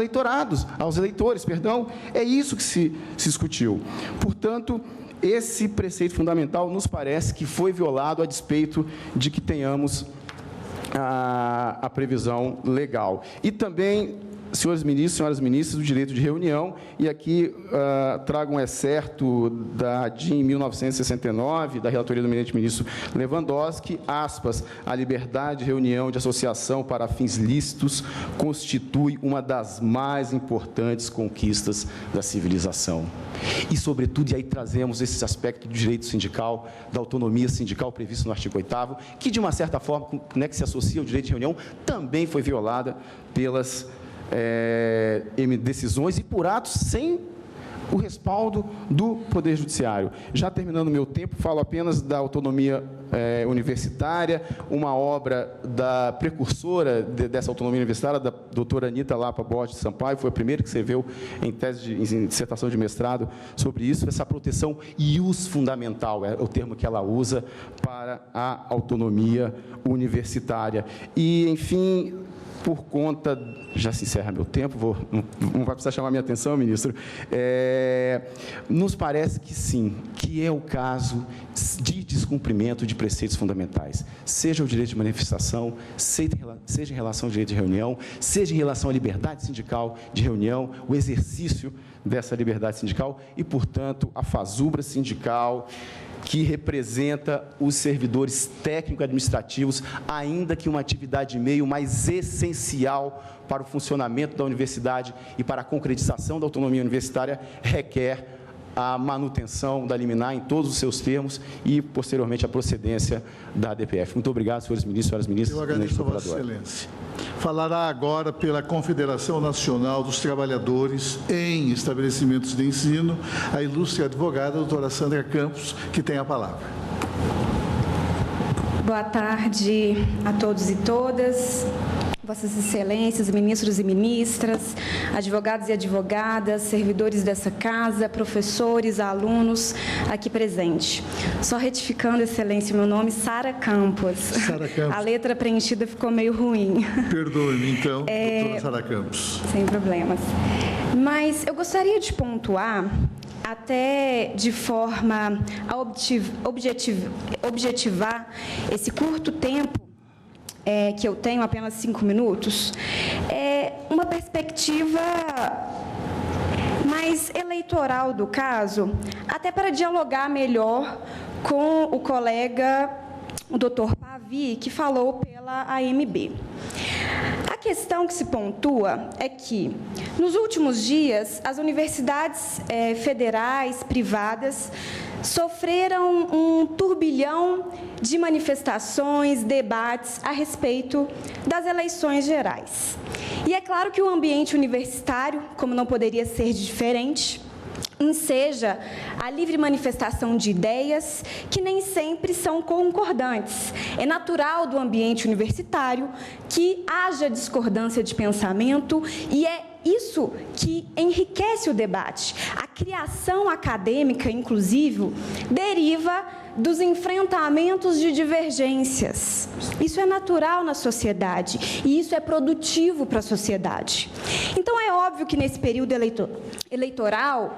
eleitores, perdão. É isso que se discutiu. Portanto, esse preceito fundamental nos parece que foi violado a despeito de que tenhamos a previsão legal. E também, senhores ministros, senhoras ministras, do direito de reunião, e aqui trago um excerto da DIN 1969, da relatoria do eminente ministro Lewandowski, aspas: a liberdade de reunião de associação para fins lícitos constitui uma das mais importantes conquistas da civilização. E, sobretudo, e aí trazemos esse aspecto do direito sindical, da autonomia sindical previsto no artigo 8º, que, de uma certa forma, que se associa ao direito de reunião, também foi violada pelas decisões e por atos sem o respaldo do Poder Judiciário. Já terminando meu tempo, falo apenas da autonomia universitária, uma obra da precursora dessa autonomia universitária, da doutora Anita Lapa Borges Sampaio, foi a primeira que escreveu em dissertação de mestrado sobre isso, essa proteção ius fundamental, é o termo que ela usa para a autonomia universitária. E, enfim, por conta, já se encerra meu tempo, não vai precisar chamar minha atenção, ministro, nos parece que sim, que é o caso de descumprimento de preceitos fundamentais, seja o direito de manifestação, seja em relação ao direito de reunião, seja em relação à liberdade sindical de reunião, o exercício dessa liberdade sindical e, portanto, a fazubra sindical que representa os servidores técnico-administrativos, ainda que uma atividade meio mais essencial para o funcionamento da universidade e para a concretização da autonomia universitária, requer a manutenção da liminar em todos os seus termos e, posteriormente, a procedência da DPF. Muito obrigado, senhores ministros, senhoras ministras. Eu agradeço a Vossa Excelência. Falará agora pela Confederação Nacional dos Trabalhadores em Estabelecimentos de Ensino, a ilustre advogada, doutora Sandra Campos, que tem a palavra. Boa tarde a todos e todas. Vossas Excelências, ministros e ministras, advogados e advogadas, servidores dessa casa, professores, alunos aqui presentes. Só retificando, Excelência, meu nome é Sara Campos. Sara Campos. A letra preenchida ficou meio ruim. Perdoe-me, então, doutora Sara Campos. Sem problemas. Mas eu gostaria de pontuar, até de forma a objetivar esse curto tempo que eu tenho, apenas 5 minutos, uma perspectiva mais eleitoral do caso, até para dialogar melhor com o colega, o doutor Pavi, que falou pela AMB. A questão que se pontua é que, nos últimos dias, as universidades federais, privadas, sofreram um turbilhão de manifestações, debates a respeito das eleições gerais. E é claro que o ambiente universitário, como não poderia ser diferente, enseja a livre manifestação de ideias que nem sempre são concordantes. É natural do ambiente universitário que haja discordância de pensamento e é isso que enriquece o debate. A criação acadêmica, inclusive, deriva dos enfrentamentos de divergências. Isso é natural na sociedade e isso é produtivo para a sociedade. Então, é óbvio que nesse período eleitoral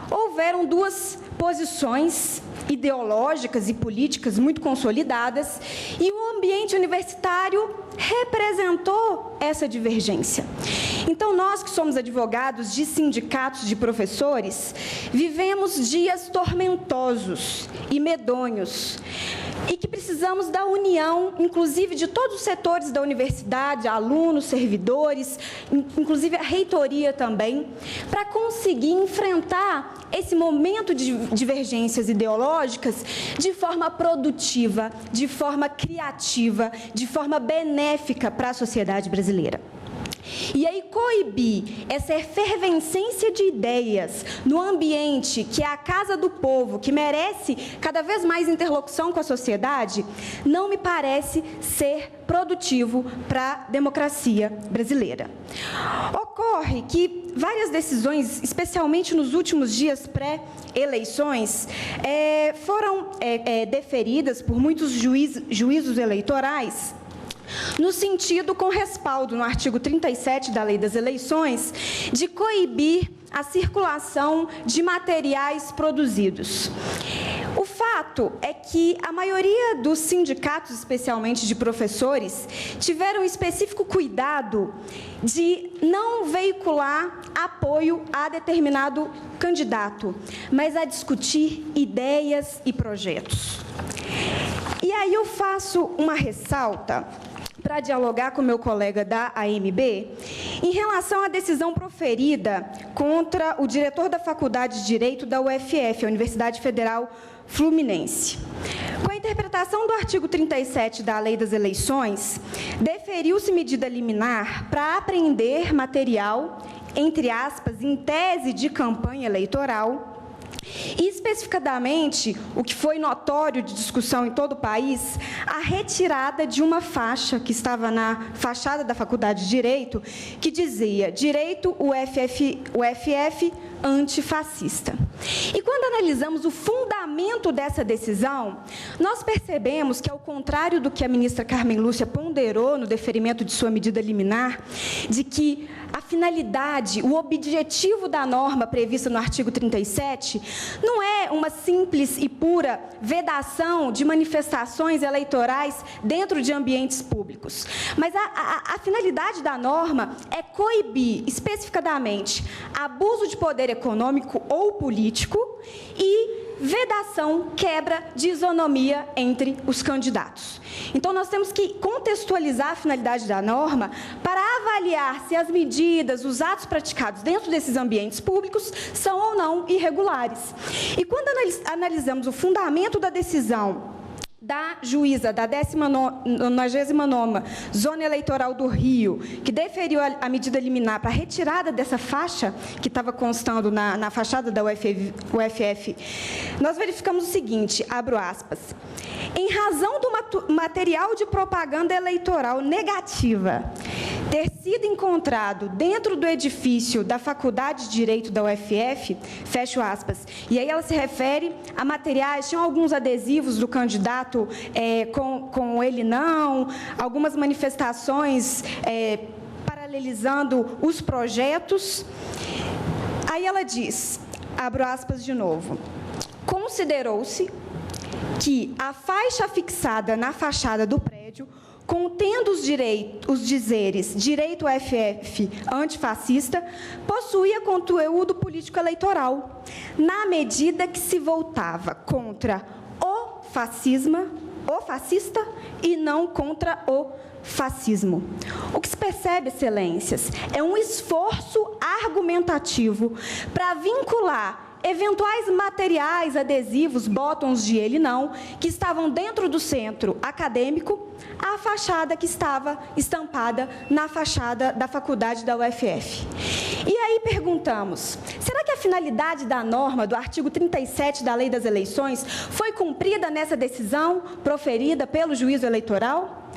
houveram duas posições ideológicas e políticas muito consolidadas e o ambiente universitário representou essa divergência. Então, nós que somos advogados de sindicatos de professores, vivemos dias tormentosos e medonhos e que precisamos da união, inclusive de todos os setores da universidade, alunos, servidores, inclusive a reitoria também, para conseguir enfrentar esse momento de divergências ideológicas de forma produtiva, de forma criativa, de forma benéfica para a sociedade brasileira. E aí, coibir essa efervescência de ideias no ambiente que é a casa do povo, que merece cada vez mais interlocução com a sociedade, não me parece ser produtivo para a democracia brasileira. Ocorre que várias decisões, especialmente nos últimos dias pré-eleições, foram deferidas por muitos juízos eleitorais, no sentido, com respaldo no artigo 37 da Lei das Eleições, de coibir a circulação de materiais produzidos. O fato é que a maioria dos sindicatos, especialmente de professores, tiveram específico cuidado de não veicular apoio a determinado candidato, mas a discutir ideias e projetos. E aí eu faço uma ressalta para dialogar com meu colega da AMB, em relação à decisão proferida contra o diretor da Faculdade de Direito da UFF, a Universidade Federal Fluminense. Com a interpretação do artigo 37 da Lei das Eleições, deferiu-se medida liminar para apreender material, entre aspas, em tese de campanha eleitoral, e, especificadamente, o que foi notório de discussão em todo o país, a retirada de uma faixa que estava na fachada da Faculdade de Direito, que dizia Direito UFF antifascista. E quando analisamos o fundamento dessa decisão, nós percebemos que, ao contrário do que a ministra Carmen Lúcia ponderou no deferimento de sua medida liminar, de que a finalidade, o objetivo da norma prevista no artigo 37 não é uma simples e pura vedação de manifestações eleitorais dentro de ambientes públicos, mas a finalidade da norma é coibir, especificadamente, abuso de poder econômico ou político e vedação, quebra de isonomia entre os candidatos. Então, nós temos que contextualizar a finalidade da norma para avaliar se as medidas, os atos praticados dentro desses ambientes públicos são ou não irregulares. E quando analisamos o fundamento da decisão da juíza da 99ª Zona Eleitoral do Rio, que deferiu a medida liminar para a retirada dessa faixa que estava constando na fachada da UFF, nós verificamos o seguinte, abro aspas, em razão do material de propaganda eleitoral negativa ter sido encontrado dentro do edifício da Faculdade de Direito da UFF, fecho aspas, e aí ela se refere a materiais, tinham alguns adesivos do candidato com ele não, algumas manifestações paralelizando os projetos. Aí ela diz, abro aspas de novo, considerou-se que a faixa fixada na fachada do prédio, contendo os dizeres direito UFF antifascista, possuía conteúdo político-eleitoral, na medida que se voltava contra o fascista e não contra o fascismo. O que se percebe, excelências, é um esforço argumentativo para vincular eventuais materiais adesivos, botões de ele não, que estavam dentro do centro acadêmico, à fachada que estava estampada na fachada da faculdade da UFF. E aí perguntamos, será que a finalidade da norma do artigo 37 da Lei das Eleições foi cumprida nessa decisão proferida pelo juízo eleitoral?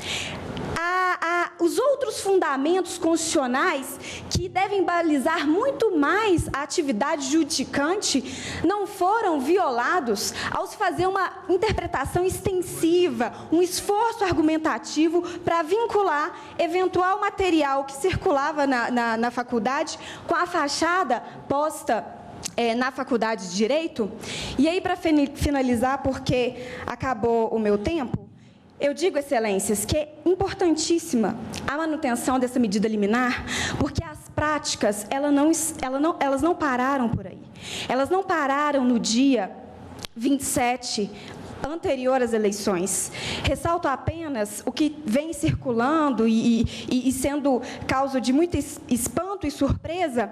Os outros fundamentos constitucionais que devem balizar muito mais a atividade judicante não foram violados ao se fazer uma interpretação extensiva, um esforço argumentativo para vincular eventual material que circulava na faculdade com a fachada posta na Faculdade de Direito. E aí, para finalizar, porque acabou o meu tempo, eu digo, excelências, que é importantíssima a manutenção dessa medida liminar, porque as práticas, elas não pararam por aí. Elas não pararam no dia 27, anterior às eleições. Ressalto apenas o que vem circulando e sendo causa de muito espanto e surpresa,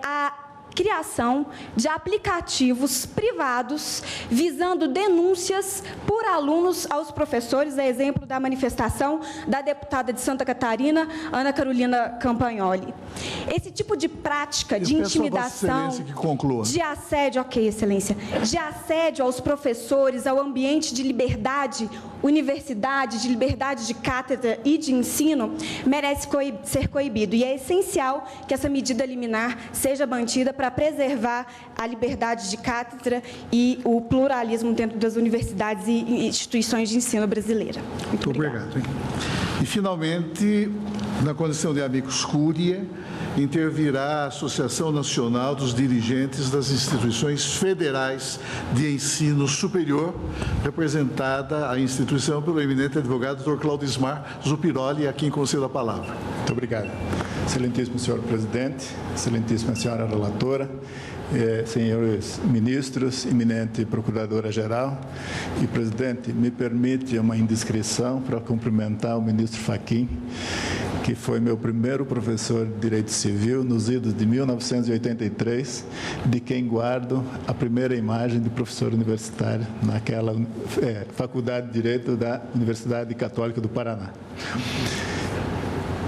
a criação de aplicativos privados visando denúncias por alunos aos professores, a exemplo da manifestação da deputada de Santa Catarina, Ana Carolina Campagnoli. Esse tipo de prática de intimidação, de assédio, excelência, de assédio aos professores, ao ambiente de liberdade, universidade, de liberdade de cátedra e de ensino, merece ser coibido. E é essencial que essa medida liminar seja mantida para preservar a liberdade de cátedra e o pluralismo dentro das universidades e instituições de ensino brasileira. Muito obrigado. E, finalmente, na condição de amicus curiae, intervirá a Associação Nacional dos Dirigentes das Instituições Federais de Ensino Superior, representada a instituição pelo eminente advogado Dr. Claudismar Zupiroli, a quem concedo a palavra. Muito obrigado. Excelentíssimo senhor presidente, excelentíssima senhora relatora, senhores ministros, eminente procuradora-geral e, presidente, me permite uma indiscrição para cumprimentar o ministro Fachin, que foi meu primeiro professor de Direito Civil nos idos de 1983, de quem guardo a primeira imagem de professor universitário naquela Faculdade de Direito da Universidade Católica do Paraná.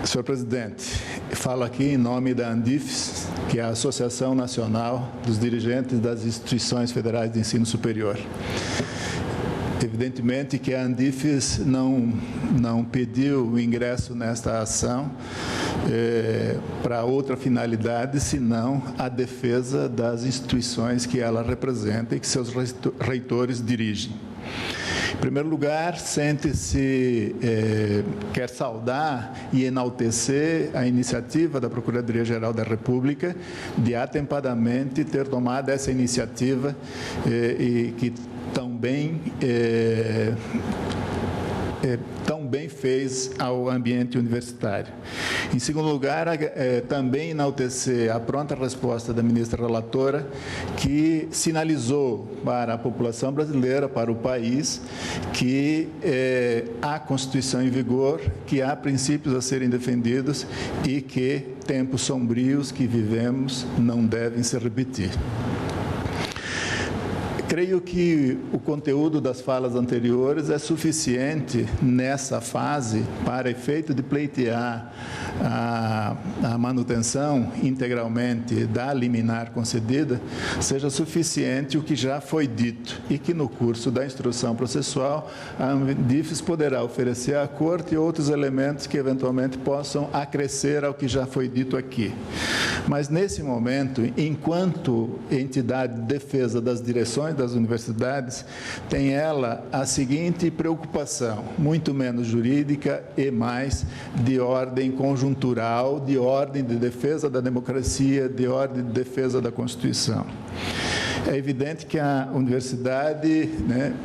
Senhor presidente, falo aqui em nome da ANDIFES, que é a Associação Nacional dos Dirigentes das Instituições Federais de Ensino Superior. Evidentemente que a ANDIFES não pediu o ingresso nesta ação para outra finalidade, senão a defesa das instituições que ela representa e que seus reitores dirigem. Em primeiro lugar, quer saudar e enaltecer a iniciativa da Procuradoria-Geral da República de atempadamente ter tomado essa iniciativa e que tão bem fez ao ambiente universitário. Em segundo lugar, também enaltecer a pronta resposta da ministra relatora, que sinalizou para a população brasileira, para o país, que há Constituição em vigor, que há princípios a serem defendidos e que tempos sombrios que vivemos não devem se repetir. Creio que o conteúdo das falas anteriores é suficiente nessa fase para efeito de pleitear a manutenção integralmente da liminar concedida, seja suficiente o que já foi dito e que no curso da instrução processual a Andifes poderá oferecer à Corte outros elementos que eventualmente possam acrescer ao que já foi dito aqui. Mas nesse momento, enquanto entidade de defesa das direções das universidades, tem ela a seguinte preocupação, muito menos jurídica e mais de ordem conjuntural, de ordem de defesa da democracia, de ordem de defesa da Constituição. É evidente que a universidade,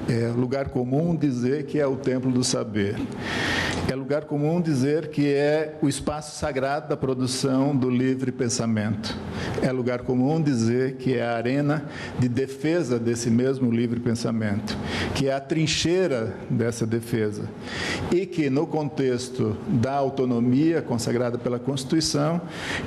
é lugar comum dizer que é o templo do saber. É lugar comum dizer que é o espaço sagrado da produção do livre pensamento. É lugar comum dizer que é a arena de defesa desse mesmo livre pensamento, que é a trincheira dessa defesa. E que, no contexto da autonomia consagrada pela Constituição,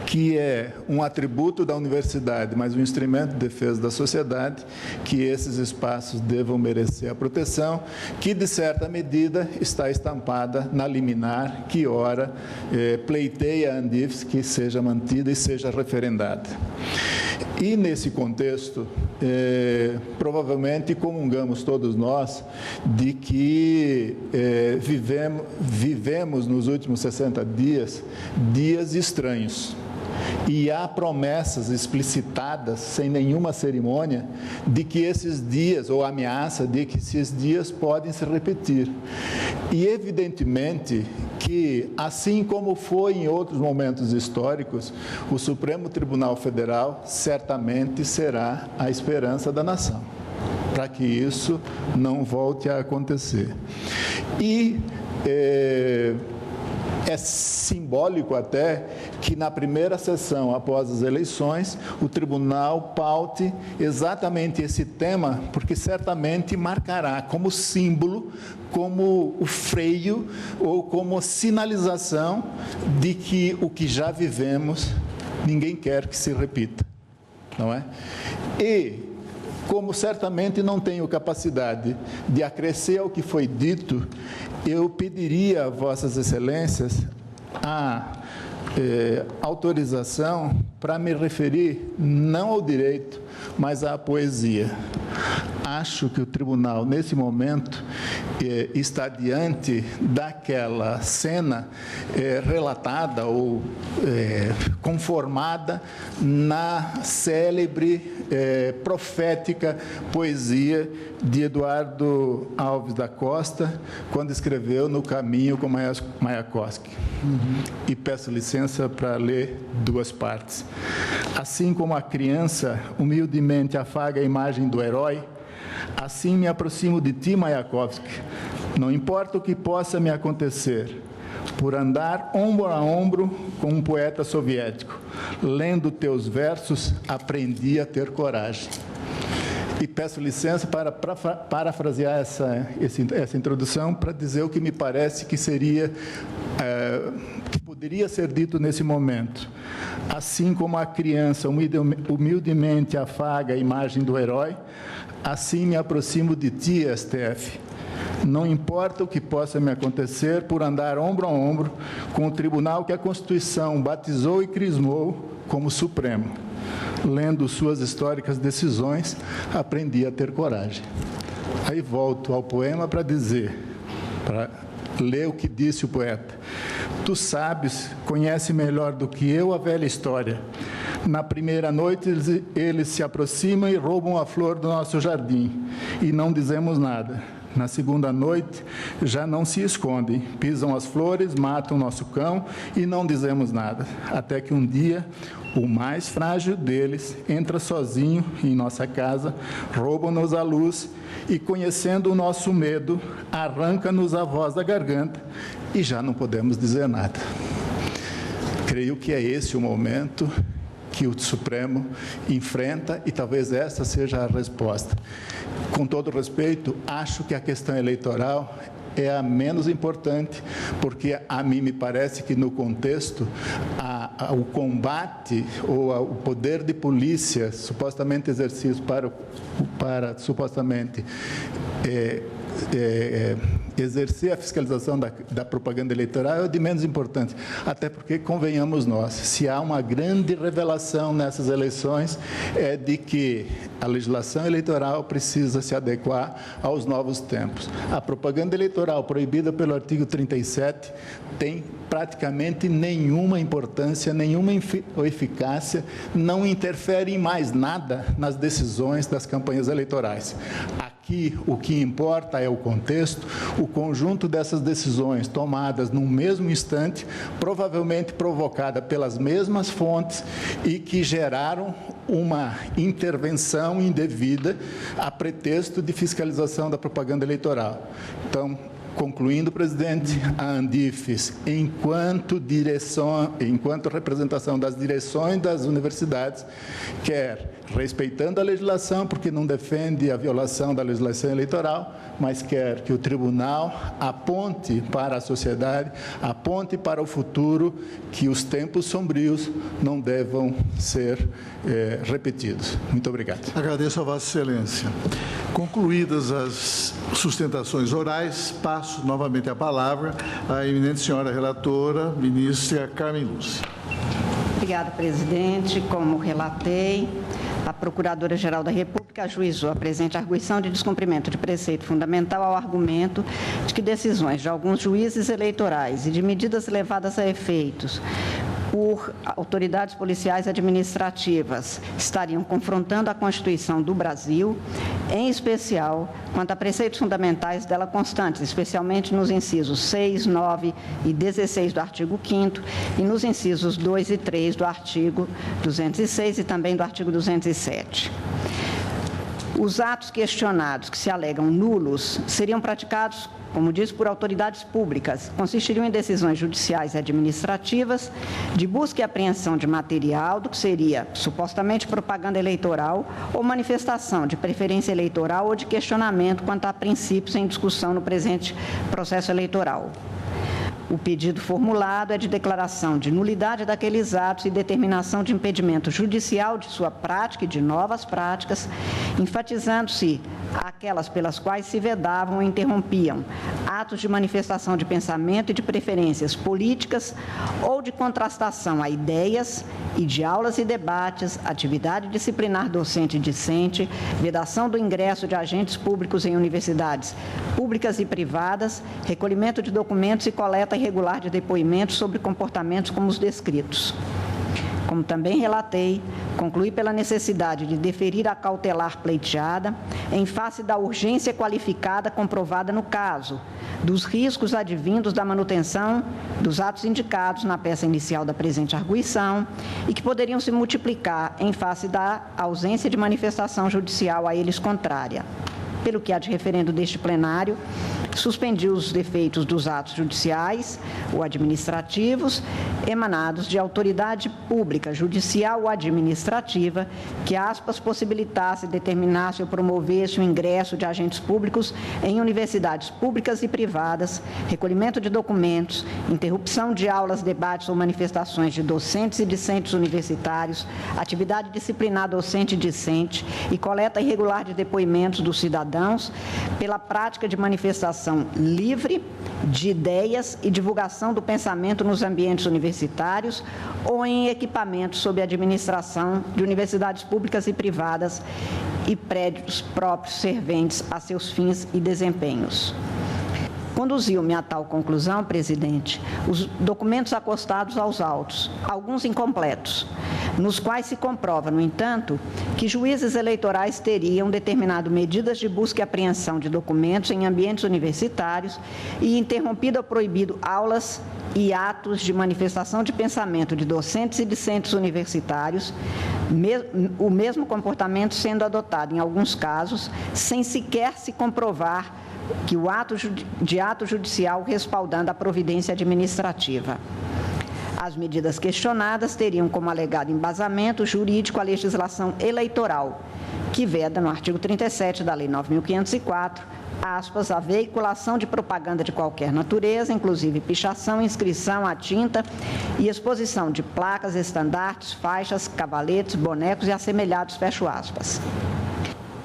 que é um atributo da universidade, mas um instrumento de defesa da sociedade, que esses espaços devam merecer a proteção, que, de certa medida, está estampada na liminar que, ora, pleiteia a Andifes que seja mantida e seja referendada. E, nesse contexto, provavelmente comungamos todos nós de que vivemos nos últimos 60 dias estranhos. E há promessas explicitadas, sem nenhuma cerimônia, de que esses dias, ou ameaça de que esses dias podem se repetir. E, evidentemente, que, assim como foi em outros momentos históricos, o Supremo Tribunal Federal certamente será a esperança da nação, para que isso não volte a acontecer. E é simbólico até que na primeira sessão após as eleições o tribunal paute exatamente esse tema, porque certamente marcará como símbolo, como o freio ou como sinalização de que o que já vivemos ninguém quer que se repita, não é? E como certamente não tenho capacidade de acrescer ao que foi dito, eu pediria a Vossas Excelências a autorização para me referir não ao direito, mas à poesia. Acho que o tribunal, nesse momento, está diante daquela cena relatada ou conformada na célebre, profética poesia de Eduardo Alves da Costa, quando escreveu No Caminho com Mayakovsky. E peço licença para ler duas partes. Assim como a criança humildemente afaga a imagem do herói, assim me aproximo de ti, Mayakovsky. Não importa o que possa me acontecer, por andar ombro a ombro com um poeta soviético. Lendo teus versos, aprendi a ter coragem. E peço licença para parafrasear essa introdução, para dizer o que me parece que seria, que poderia ser dito nesse momento. Assim como a criança humildemente afaga a imagem do herói, assim me aproximo de ti, STF. Não importa o que possa me acontecer por andar ombro a ombro com o tribunal que a Constituição batizou e crismou como Supremo. Lendo suas históricas decisões, aprendi a ter coragem. Aí volto ao poema para dizer, para ler o que disse o poeta. Tu sabes, conhece melhor do que eu a velha história. Na primeira noite eles se aproximam e roubam a flor do nosso jardim, e não dizemos nada. Na segunda noite, já não se escondem, pisam as flores, matam nosso cão e não dizemos nada. Até que um dia, o mais frágil deles entra sozinho em nossa casa, rouba-nos a luz e, conhecendo o nosso medo, arranca-nos a voz da garganta e já não podemos dizer nada. Creio que é esse o momento que o Supremo enfrenta e talvez essa seja a resposta. Com todo respeito, acho que a questão eleitoral é a menos importante, porque a mim me parece que no contexto o combate ou o poder de polícia supostamente exercido para supostamente exercer a fiscalização da propaganda eleitoral é de menos importância, até porque, convenhamos nós, se há uma grande revelação nessas eleições, é de que a legislação eleitoral precisa se adequar aos novos tempos. A propaganda eleitoral proibida pelo artigo 37 tem praticamente nenhuma importância, nenhuma eficácia, não interfere em mais nada nas decisões das campanhas eleitorais. Aqui, o que importa é o contexto, o conjunto dessas decisões tomadas no mesmo instante, provavelmente provocada pelas mesmas fontes e que geraram uma intervenção indevida a pretexto de fiscalização da propaganda eleitoral. Então, concluindo, presidente, a Andifes, enquanto representação das direções das universidades, quer respeitando a legislação, porque não defende a violação da legislação eleitoral, mas quer que o tribunal aponte para a sociedade, aponte para o futuro, que os tempos sombrios não devam ser repetidos. Muito obrigado. Agradeço a Vossa Excelência. Concluídas as sustentações orais, passo novamente a palavra à eminente senhora relatora, ministra Carmen Lúcia. Obrigada, presidente. Como relatei, a Procuradora-Geral da República ajuizou a presente arguição de descumprimento de preceito fundamental ao argumento de que decisões de alguns juízes eleitorais e de medidas levadas a efeitos por autoridades policiais administrativas estariam confrontando a Constituição do Brasil, em especial quanto a preceitos fundamentais dela constantes, especialmente nos incisos 6, 9 e 16 do artigo 5º e nos incisos 2 e 3 do artigo 206 e também do artigo 207. Os atos questionados que se alegam nulos seriam praticados, como diz, por autoridades públicas, consistiriam em decisões judiciais e administrativas de busca e apreensão de material do que seria supostamente propaganda eleitoral ou manifestação de preferência eleitoral ou de questionamento quanto a princípios em discussão no presente processo eleitoral. O pedido formulado é de declaração de nulidade daqueles atos e determinação de impedimento judicial de sua prática e de novas práticas, enfatizando-se aquelas pelas quais se vedavam ou interrompiam atos de manifestação de pensamento e de preferências políticas ou de contrastação a ideias e de aulas e debates, atividade disciplinar docente e discente, vedação do ingresso de agentes públicos em universidades públicas e privadas, recolhimento de documentos e coleta irregular de depoimentos sobre comportamentos como os descritos. Como também relatei, concluí pela necessidade de deferir a cautelar pleiteada em face da urgência qualificada comprovada no caso, dos riscos advindos da manutenção dos atos indicados na peça inicial da presente arguição e que poderiam se multiplicar em face da ausência de manifestação judicial a eles contrária. Pelo que há de referendo deste plenário, suspendi os efeitos dos atos judiciais ou administrativos emanados de autoridade pública, judicial ou administrativa, que, aspas, possibilitasse, determinasse ou promovesse o ingresso de agentes públicos em universidades públicas e privadas, recolhimento de documentos, interrupção de aulas, debates ou manifestações de docentes e discentes universitários, atividade disciplinar docente e discente e coleta irregular de depoimentos dos cidadãos pela prática de manifestação livre de ideias e divulgação do pensamento nos ambientes universitários ou em equipamentos sob administração de universidades públicas e privadas e prédios próprios serventes a seus fins e desempenhos. Conduziu-me a tal conclusão, presidente, os documentos acostados aos autos, alguns incompletos, nos quais se comprova, no entanto, que juízes eleitorais teriam determinado medidas de busca e apreensão de documentos em ambientes universitários e interrompido ou proibido aulas e atos de manifestação de pensamento de docentes e discentes universitários, o mesmo comportamento sendo adotado, em alguns casos, sem sequer se comprovar que o ato judicial respaldando a providência administrativa. As medidas questionadas teriam como alegado embasamento jurídico a legislação eleitoral, que veda, no artigo 37 da Lei 9.504, aspas, a veiculação de propaganda de qualquer natureza, inclusive pichação, inscrição à tinta e exposição de placas, estandartes, faixas, cavaletes, bonecos e assemelhados, fecho aspas.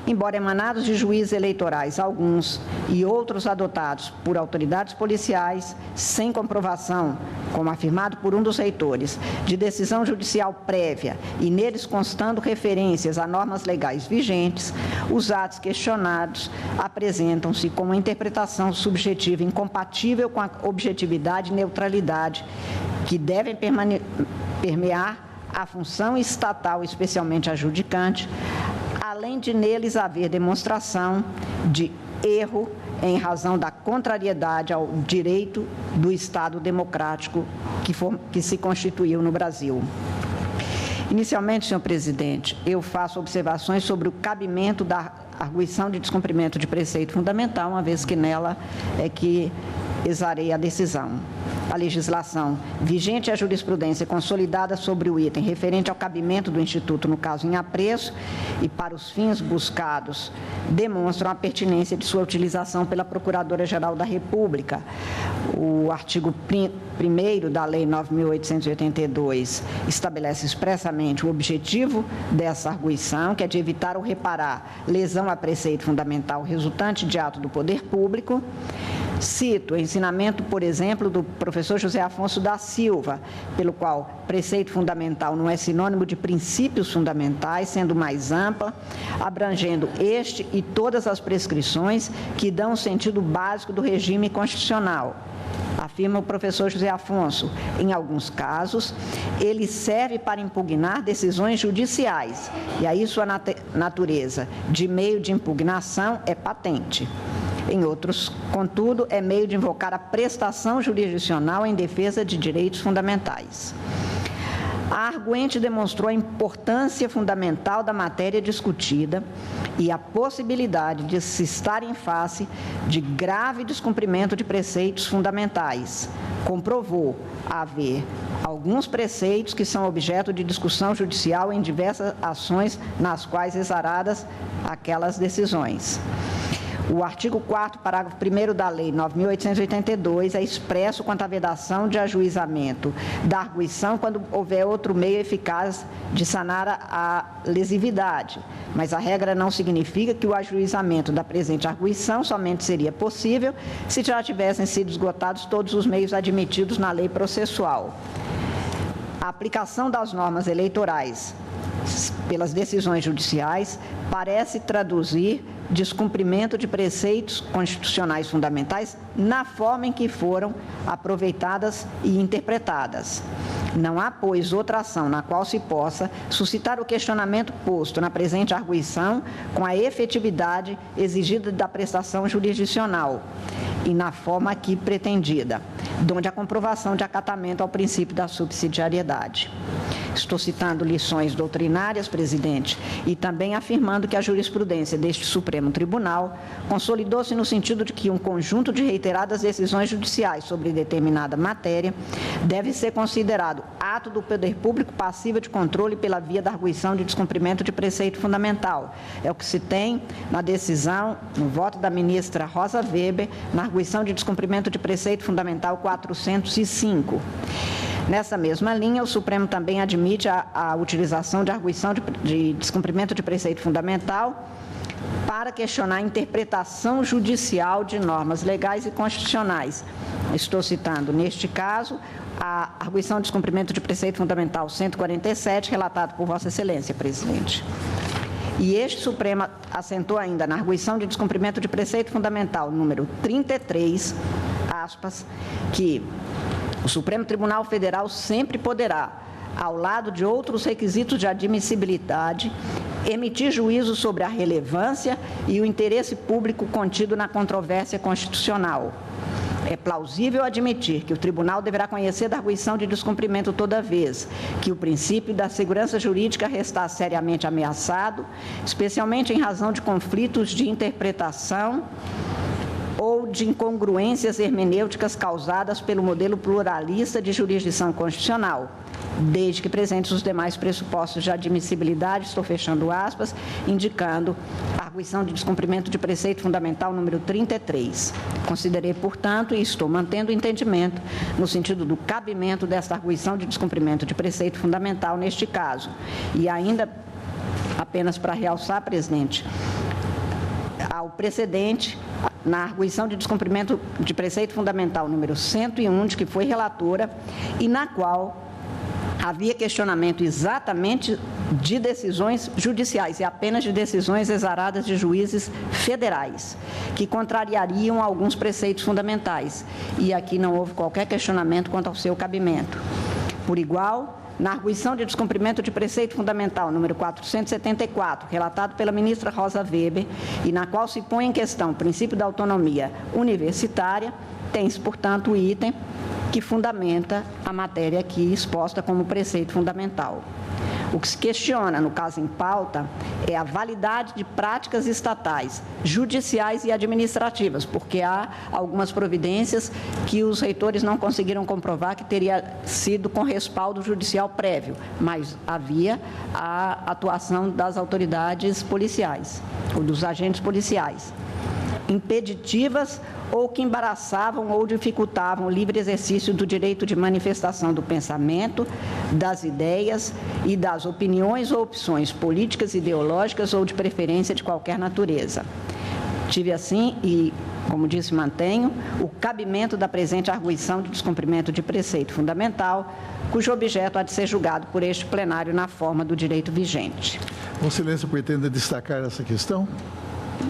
embora emanados de juízes eleitorais, alguns, e outros adotados por autoridades policiais, sem comprovação, como afirmado por um dos reitores, de decisão judicial prévia e neles constando referências a normas legais vigentes, os atos questionados apresentam-se com uma interpretação subjetiva incompatível com a objetividade e neutralidade que devem permear a função estatal, especialmente adjudicante, além de neles haver demonstração de erro em razão da contrariedade ao direito do Estado democrático que se constituiu no Brasil. Inicialmente, senhor presidente, eu faço observações sobre o cabimento da arguição de descumprimento de preceito fundamental, uma vez que nela é que exarei a decisão. A legislação vigente e a jurisprudência consolidada sobre o item referente ao cabimento do Instituto, no caso em apreço, e para os fins buscados, demonstram a pertinência de sua utilização pela Procuradora-Geral da República. O artigo 1º da Lei 9.882 estabelece expressamente o objetivo dessa arguição, que é de evitar ou reparar lesão a preceito fundamental resultante de ato do poder público. Cito o ensinamento, por exemplo, do professor José Afonso da Silva, pelo qual preceito fundamental não é sinônimo de princípios fundamentais, sendo mais ampla, abrangendo este e todas as prescrições que dão o sentido básico do regime constitucional. Afirma o professor José Afonso, em alguns casos, ele serve para impugnar decisões judiciais, e aí sua natureza de meio de impugnação é patente. Em outros, contudo, é meio de invocar a prestação jurisdicional em defesa de direitos fundamentais. A arguente demonstrou a importância fundamental da matéria discutida e a possibilidade de se estar em face de grave descumprimento de preceitos fundamentais. Comprovou haver alguns preceitos que são objeto de discussão judicial em diversas ações nas quais exaradas aquelas decisões. O artigo 4º, parágrafo 1º da Lei 9.882 é expresso quanto à vedação de ajuizamento da arguição quando houver outro meio eficaz de sanar a lesividade, mas a regra não significa que o ajuizamento da presente arguição somente seria possível se já tivessem sido esgotados todos os meios admitidos na lei processual. A aplicação das normas eleitorais pelas decisões judiciais parece traduzir descumprimento de preceitos constitucionais fundamentais na forma em que foram aproveitadas e interpretadas. Não há, pois, outra ação na qual se possa suscitar o questionamento posto na presente arguição com a efetividade exigida da prestação jurisdicional e na forma aqui pretendida, donde a comprovação de acatamento ao princípio da subsidiariedade. Estou citando lições doutrinárias, presidente, e também afirmando que a jurisprudência deste Supremo Tribunal consolidou-se no sentido de que um conjunto de reiteradas decisões judiciais sobre determinada matéria deve ser considerado ato do poder público passível de controle pela via da arguição de descumprimento de preceito fundamental. É o que se tem na decisão, no voto da ministra Rosa Weber, na arguição de descumprimento de preceito fundamental 405. Nessa mesma linha, o Supremo também admite a utilização de arguição de descumprimento de preceito fundamental para questionar a interpretação judicial de normas legais e constitucionais. Estou citando, neste caso, a arguição de descumprimento de preceito fundamental 147, relatado por Vossa Excelência, presidente. E este Supremo assentou ainda na arguição de descumprimento de preceito fundamental número 33, aspas, que o Supremo Tribunal Federal sempre poderá, ao lado de outros requisitos de admissibilidade, emitir juízo sobre a relevância e o interesse público contido na controvérsia constitucional. É plausível admitir que o tribunal deverá conhecer da arguição de descumprimento toda vez que o princípio da segurança jurídica restar seriamente ameaçado, especialmente em razão de conflitos de interpretação ou de incongruências hermenêuticas causadas pelo modelo pluralista de jurisdição constitucional, desde que presentes os demais pressupostos de admissibilidade, estou fechando aspas, indicando a arguição de descumprimento de preceito fundamental número 33. Considerei, portanto, e estou mantendo o entendimento no sentido do cabimento desta arguição de descumprimento de preceito fundamental neste caso. E ainda, apenas para realçar, presidente, ao precedente na arguição de descumprimento de preceito fundamental número 101, de que foi relatora, e na qual havia questionamento exatamente de decisões judiciais e apenas de decisões exaradas de juízes federais, que contrariariam alguns preceitos fundamentais. E aqui não houve qualquer questionamento quanto ao seu cabimento. Por igual, na arguição de descumprimento de preceito fundamental número 474, relatado pela ministra Rosa Weber, e na qual se põe em questão o princípio da autonomia universitária, tem-se, portanto, o item que fundamenta a matéria aqui exposta como preceito fundamental. O que se questiona, no caso em pauta, é a validade de práticas estatais, judiciais e administrativas, porque há algumas providências que os reitores não conseguiram comprovar que teria sido com respaldo judicial prévio, mas havia a atuação das autoridades policiais, ou dos agentes policiais, impeditivas ou que embaraçavam ou dificultavam o livre exercício do direito de manifestação do pensamento, das ideias e das opiniões ou opções políticas, ideológicas ou de preferência de qualquer natureza. Tive assim, e como disse, mantenho, o cabimento da presente arguição de descumprimento de preceito fundamental, cujo objeto há de ser julgado por este plenário na forma do direito vigente. Vossa Excelência pretende destacar essa questão?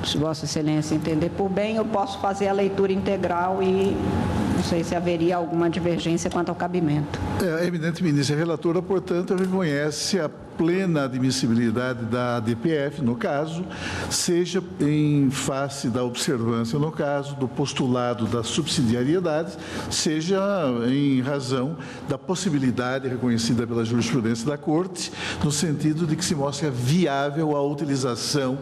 Se Vossa Excelência entender por bem, eu posso fazer a leitura integral e não sei se haveria alguma divergência quanto ao cabimento. A eminente ministra relatora, portanto, reconhece a plena admissibilidade da DPF, no caso, seja em face da observância, no caso, do postulado da subsidiariedade, seja em razão da possibilidade reconhecida pela jurisprudência da Corte, no sentido de que se mostre viável a utilização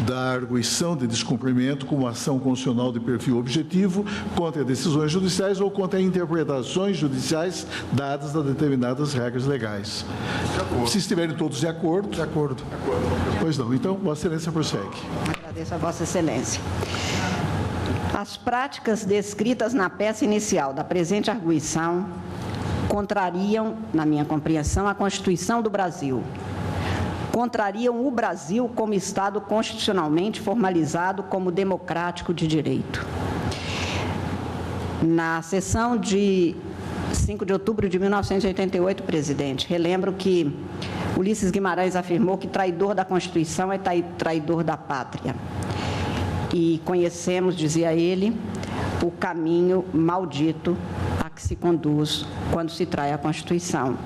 da arguição de descumprimento como ação constitucional de perfil objetivo contra decisões judiciais ou contra interpretações judiciais dadas a determinadas regras legais. Se estiverem todos de acordo? De acordo. Pois não. Então, Vossa Excelência prossegue. Agradeço a Vossa Excelência. As práticas descritas na peça inicial da presente arguição contrariam, na minha compreensão, a Constituição do Brasil. Contrariam o Brasil como Estado constitucionalmente formalizado como democrático de direito. Na sessão de 5 de outubro de 1988, presidente, relembro que Ulisses Guimarães afirmou que traidor da Constituição é traidor da pátria. E conhecemos, dizia ele, o caminho maldito a que se conduz quando se trai a Constituição.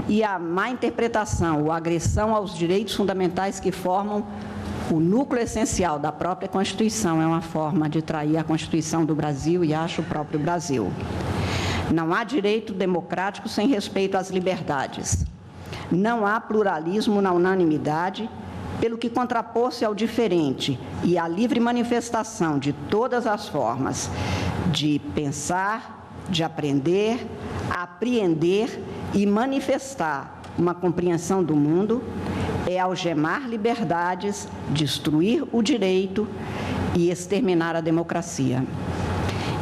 E a má interpretação ou agressão aos direitos fundamentais que formam o núcleo essencial da própria Constituição é uma forma de trair a Constituição do Brasil e acho o próprio Brasil. Não há direito democrático sem respeito às liberdades. Não há pluralismo na unanimidade, pelo que contrapor-se ao diferente e à livre manifestação de todas as formas de pensar, de aprender, apreender e manifestar uma compreensão do mundo, é algemar liberdades, destruir o direito e exterminar a democracia.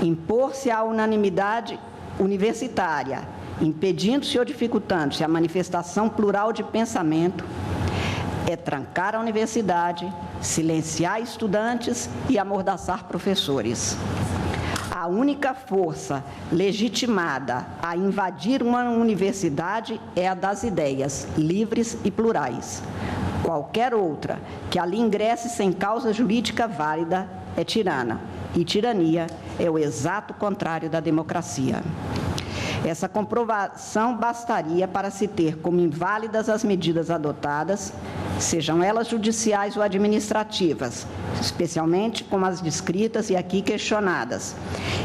Impor-se à unanimidade universitária, impedindo-se ou dificultando-se a manifestação plural de pensamento, é trancar a universidade, silenciar estudantes e amordaçar professores. A única força legitimada a invadir uma universidade é a das ideias, livres e plurais. Qualquer outra que ali ingresse sem causa jurídica válida é tirana, e tirania é o exato contrário da democracia. Essa comprovação bastaria para se ter como inválidas as medidas adotadas, sejam elas judiciais ou administrativas, especialmente como as descritas e aqui questionadas,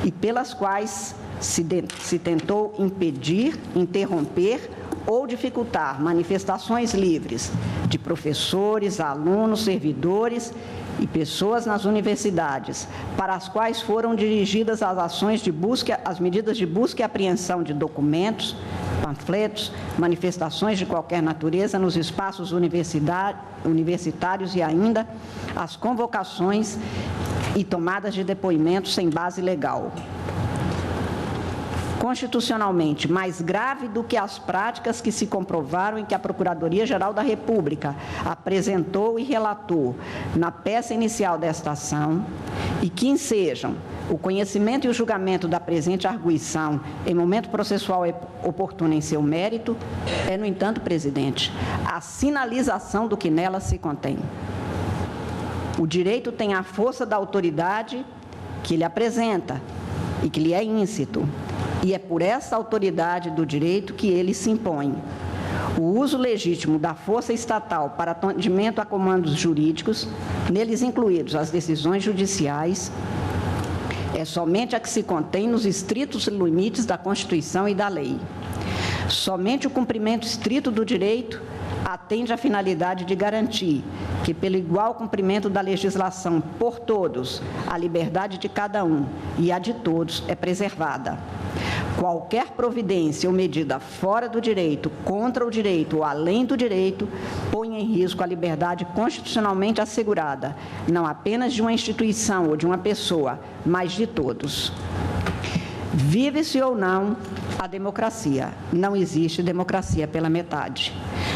e pelas quais se tentou impedir, interromper ou dificultar manifestações livres de professores, alunos, servidores e pessoas nas universidades, para as quais foram dirigidas as ações de busca, as medidas de busca e apreensão de documentos, panfletos, manifestações de qualquer natureza nos espaços universitários e ainda as convocações e tomadas de depoimentos sem base legal. constitucionalmente mais grave do que as práticas que se comprovaram em que a Procuradoria-Geral da República apresentou e relatou na peça inicial desta ação, e que ensejam o conhecimento e o julgamento da presente arguição em momento processual oportuno em seu mérito, é, no entanto, presidente, a sinalização do que nela se contém. O direito tem a força da autoridade que ele apresenta e que lhe é íncito, e é por essa autoridade do direito que ele se impõe. O uso legítimo da força estatal para atendimento a comandos jurídicos, neles incluídos as decisões judiciais, é somente a que se contém nos estritos limites da Constituição e da lei. Somente o cumprimento estrito do direito atende à finalidade de garantir que, pelo igual cumprimento da legislação por todos, a liberdade de cada um e a de todos é preservada. Qualquer providência ou medida fora do direito, contra o direito ou além do direito, põe em risco a liberdade constitucionalmente assegurada, não apenas de uma instituição ou de uma pessoa, mas de todos. Vive-se ou não a democracia. Não existe democracia pela metade.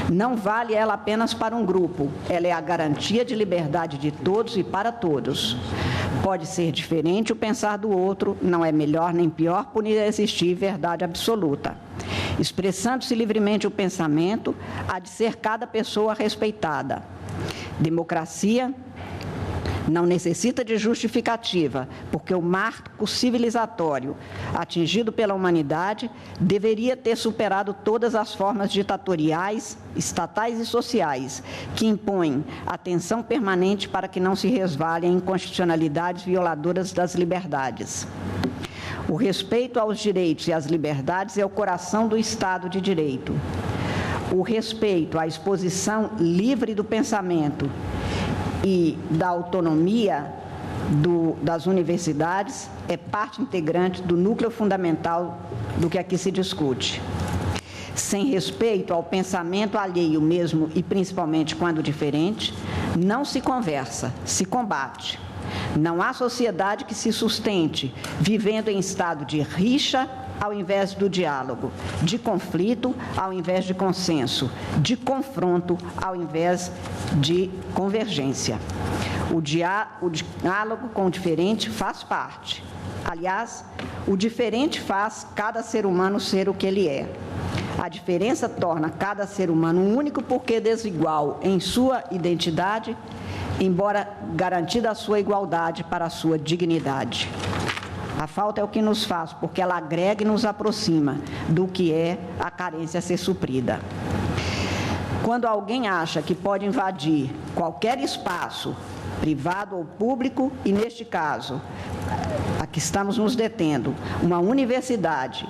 Não vale ela apenas para um grupo, ela é a garantia de liberdade de todos e para todos. Pode ser diferente o pensar do outro, não é melhor nem pior por existir verdade absoluta. Expressando-se livremente o pensamento, há de ser cada pessoa respeitada. Democracia não necessita de justificativa, porque o marco civilizatório atingido pela humanidade deveria ter superado todas as formas ditatoriais, estatais e sociais, que impõem atenção permanente para que não se resvalem em inconstitucionalidades violadoras das liberdades. O respeito aos direitos e às liberdades é o coração do Estado de Direito. O respeito à exposição livre do pensamento e da autonomia das universidades é parte integrante do núcleo fundamental do que aqui se discute. Sem respeito ao pensamento alheio mesmo e principalmente quando diferente, não se conversa, se combate. Não há sociedade que se sustente vivendo em estado de rixa ao invés do diálogo, de conflito ao invés de consenso, de confronto ao invés de convergência. O diálogo com o diferente faz parte. Aliás, o diferente faz cada ser humano ser o que ele é. A diferença torna cada ser humano único porque desigual em sua identidade, embora garantida a sua igualdade para a sua dignidade. A falta é o que nos faz, porque ela agrega e nos aproxima do que é a carência a ser suprida. Quando alguém acha que pode invadir qualquer espaço, privado ou público, e neste caso, aqui estamos nos detendo, uma universidade,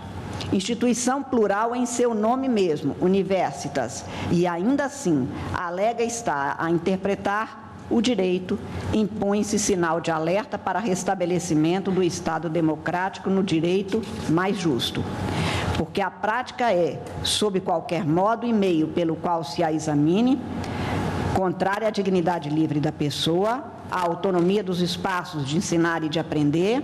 instituição plural em seu nome mesmo, universitas, e ainda assim alega estar a interpretar o direito, impõe-se sinal de alerta para restabelecimento do Estado democrático no direito mais justo. Porque a prática é, sob qualquer modo e meio pelo qual se a examine, contrária à dignidade livre da pessoa, à autonomia dos espaços de ensinar e de aprender,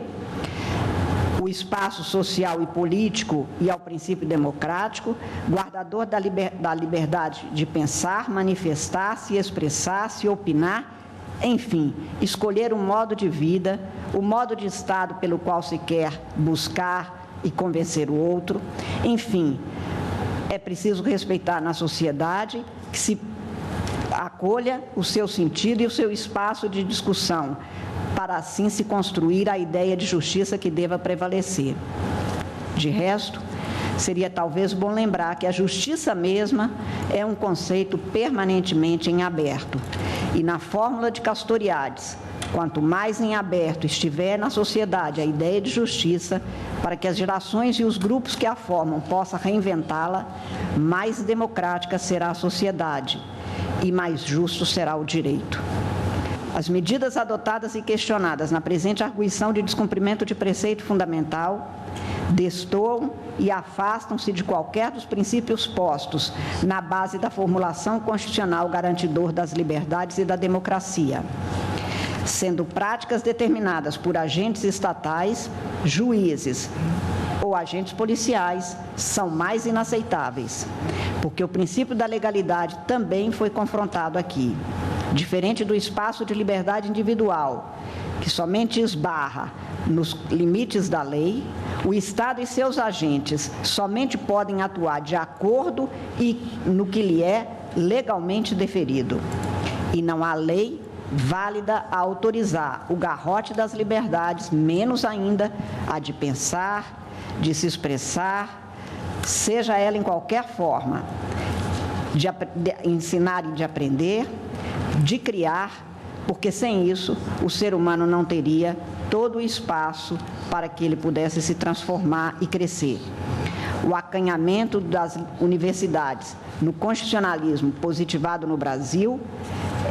o espaço social e político e ao princípio democrático, guardador da liberdade de pensar, manifestar-se, expressar-se, opinar, enfim, escolher um modo de vida, o modo de estado pelo qual se quer buscar e convencer o outro. Enfim, é preciso respeitar na sociedade que se acolha o seu sentido e o seu espaço de discussão, para assim se construir a ideia de justiça que deva prevalecer. De resto, seria talvez bom lembrar que a justiça mesma é um conceito permanentemente em aberto. E na fórmula de Castoriadis, quanto mais em aberto estiver na sociedade a ideia de justiça, para que as gerações e os grupos que a formam possam reinventá-la, mais democrática será a sociedade e mais justo será o direito. As medidas adotadas e questionadas na presente arguição de descumprimento de preceito fundamental destoam e afastam-se de qualquer dos princípios postos na base da formulação constitucional garantidor das liberdades e da democracia, sendo práticas determinadas por agentes estatais, juízes, ou agentes policiais são mais inaceitáveis, porque o princípio da legalidade também foi confrontado aqui. Diferente do espaço de liberdade individual, que somente esbarra nos limites da lei, o Estado e seus agentes somente podem atuar de acordo e no que lhe é legalmente deferido. E não há lei válida a autorizar o garrote das liberdades, menos ainda a de pensar, de se expressar, seja ela em qualquer forma, de ensinar e de aprender, de criar, porque sem isso o ser humano não teria todo o espaço para que ele pudesse se transformar e crescer. O acanhamento das universidades no constitucionalismo positivado no Brasil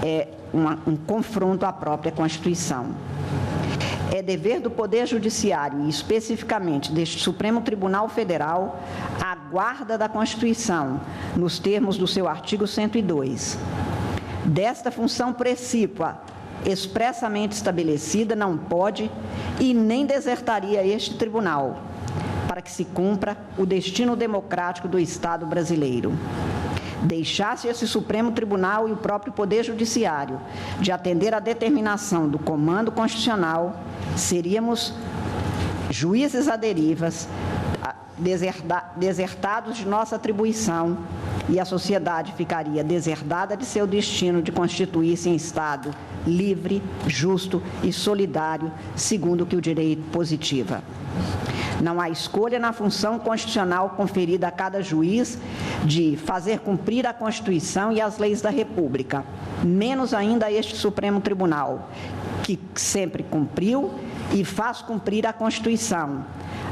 é um confronto à própria Constituição. É dever do Poder Judiciário, e especificamente deste Supremo Tribunal Federal, a guarda da Constituição, nos termos do seu artigo 102. Desta função precípua, expressamente estabelecida, não pode e nem desertaria este tribunal, para que se cumpra o destino democrático do Estado brasileiro. Deixasse esse Supremo Tribunal e o próprio Poder Judiciário de atender à determinação do comando constitucional, seríamos juízes à derivas, desertados de nossa atribuição, e a sociedade ficaria deserdada de seu destino de constituir-se em Estado livre, justo e solidário, segundo o que o direito positiva. Não há escolha na função constitucional conferida a cada juiz de fazer cumprir a Constituição e as leis da República, menos ainda a este Supremo Tribunal, que sempre cumpriu e faz cumprir a Constituição,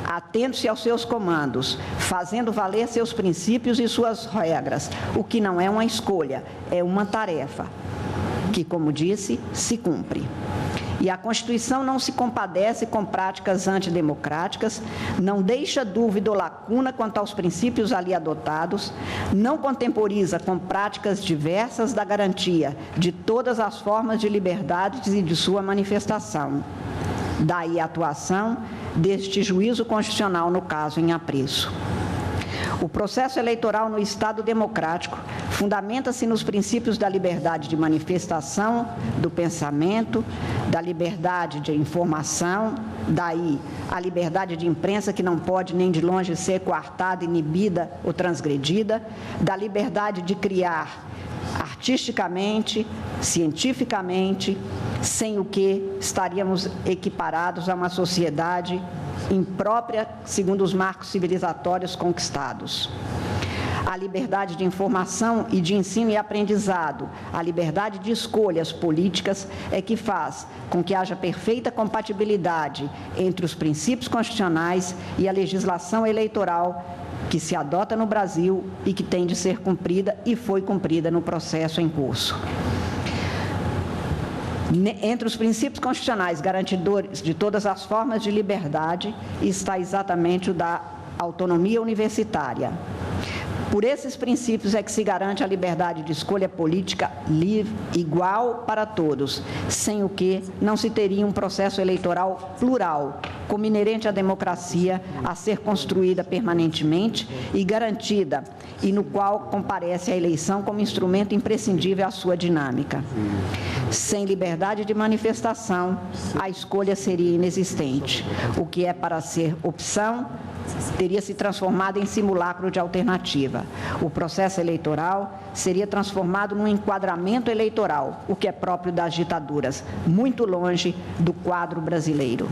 atendo-se aos seus comandos, fazendo valer seus princípios e suas regras, o que não é uma escolha, é uma tarefa, que, como disse, se cumpre. E a Constituição não se compadece com práticas antidemocráticas, não deixa dúvida ou lacuna quanto aos princípios ali adotados, não contemporiza com práticas diversas da garantia de todas as formas de liberdades e de sua manifestação. Daí a atuação deste juízo constitucional no caso em apreço. O processo eleitoral no Estado democrático fundamenta-se nos princípios da liberdade de manifestação, do pensamento, da liberdade de informação, daí a liberdade de imprensa, que não pode nem de longe ser coartada, inibida ou transgredida, da liberdade de criar artisticamente, cientificamente, sem o que estaríamos equiparados a uma sociedade imprópria, segundo os marcos civilizatórios conquistados. A liberdade de informação e de ensino e aprendizado, a liberdade de escolhas políticas é que faz com que haja perfeita compatibilidade entre os princípios constitucionais e a legislação eleitoral que se adota no Brasil e que tem de ser cumprida e foi cumprida no processo em curso. Entre os princípios constitucionais garantidores de todas as formas de liberdade está exatamente o da autonomia universitária. Por esses princípios é que se garante a liberdade de escolha política livre, igual para todos, sem o que não se teria um processo eleitoral plural, como inerente à democracia, a ser construída permanentemente e garantida, e no qual comparece a eleição como instrumento imprescindível à sua dinâmica. Sem liberdade de manifestação, a escolha seria inexistente. O que é para ser opção teria se transformado em simulacro de alternativa. O processo eleitoral seria transformado num enquadramento eleitoral, o que é próprio das ditaduras, muito longe do quadro brasileiro.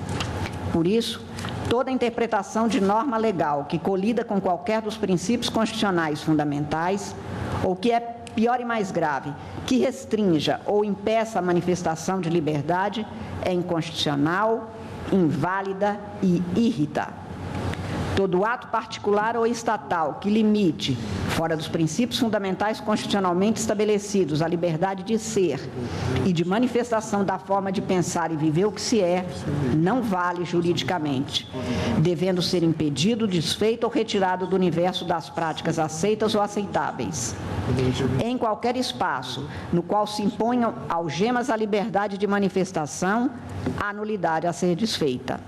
Por isso, toda interpretação de norma legal que colida com qualquer dos princípios constitucionais fundamentais, ou que é pior e mais grave, que restrinja ou impeça a manifestação de liberdade, é inconstitucional, inválida e irrita. Todo ato particular ou estatal que limite, fora dos princípios fundamentais constitucionalmente estabelecidos, a liberdade de ser e de manifestação da forma de pensar e viver o que se é, não vale juridicamente, devendo ser impedido, desfeito ou retirado do universo das práticas aceitas ou aceitáveis. Em qualquer espaço no qual se imponham algemas à liberdade de manifestação, há nulidade a ser desfeita.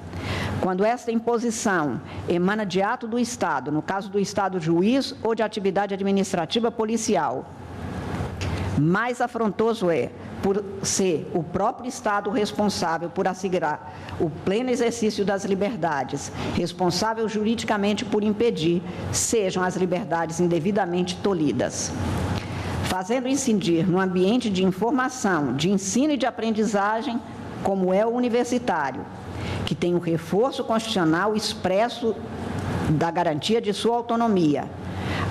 quando esta imposição emana de ato do Estado, no caso do Estado juiz ou de atividade administrativa policial. Mais afrontoso é por ser o próprio Estado responsável por assegurar o pleno exercício das liberdades, responsável juridicamente por impedir sejam as liberdades indevidamente tolhidas. Fazendo incidir no ambiente de informação, de ensino e de aprendizagem, como é o universitário, que tem o reforço constitucional expresso da garantia de sua autonomia,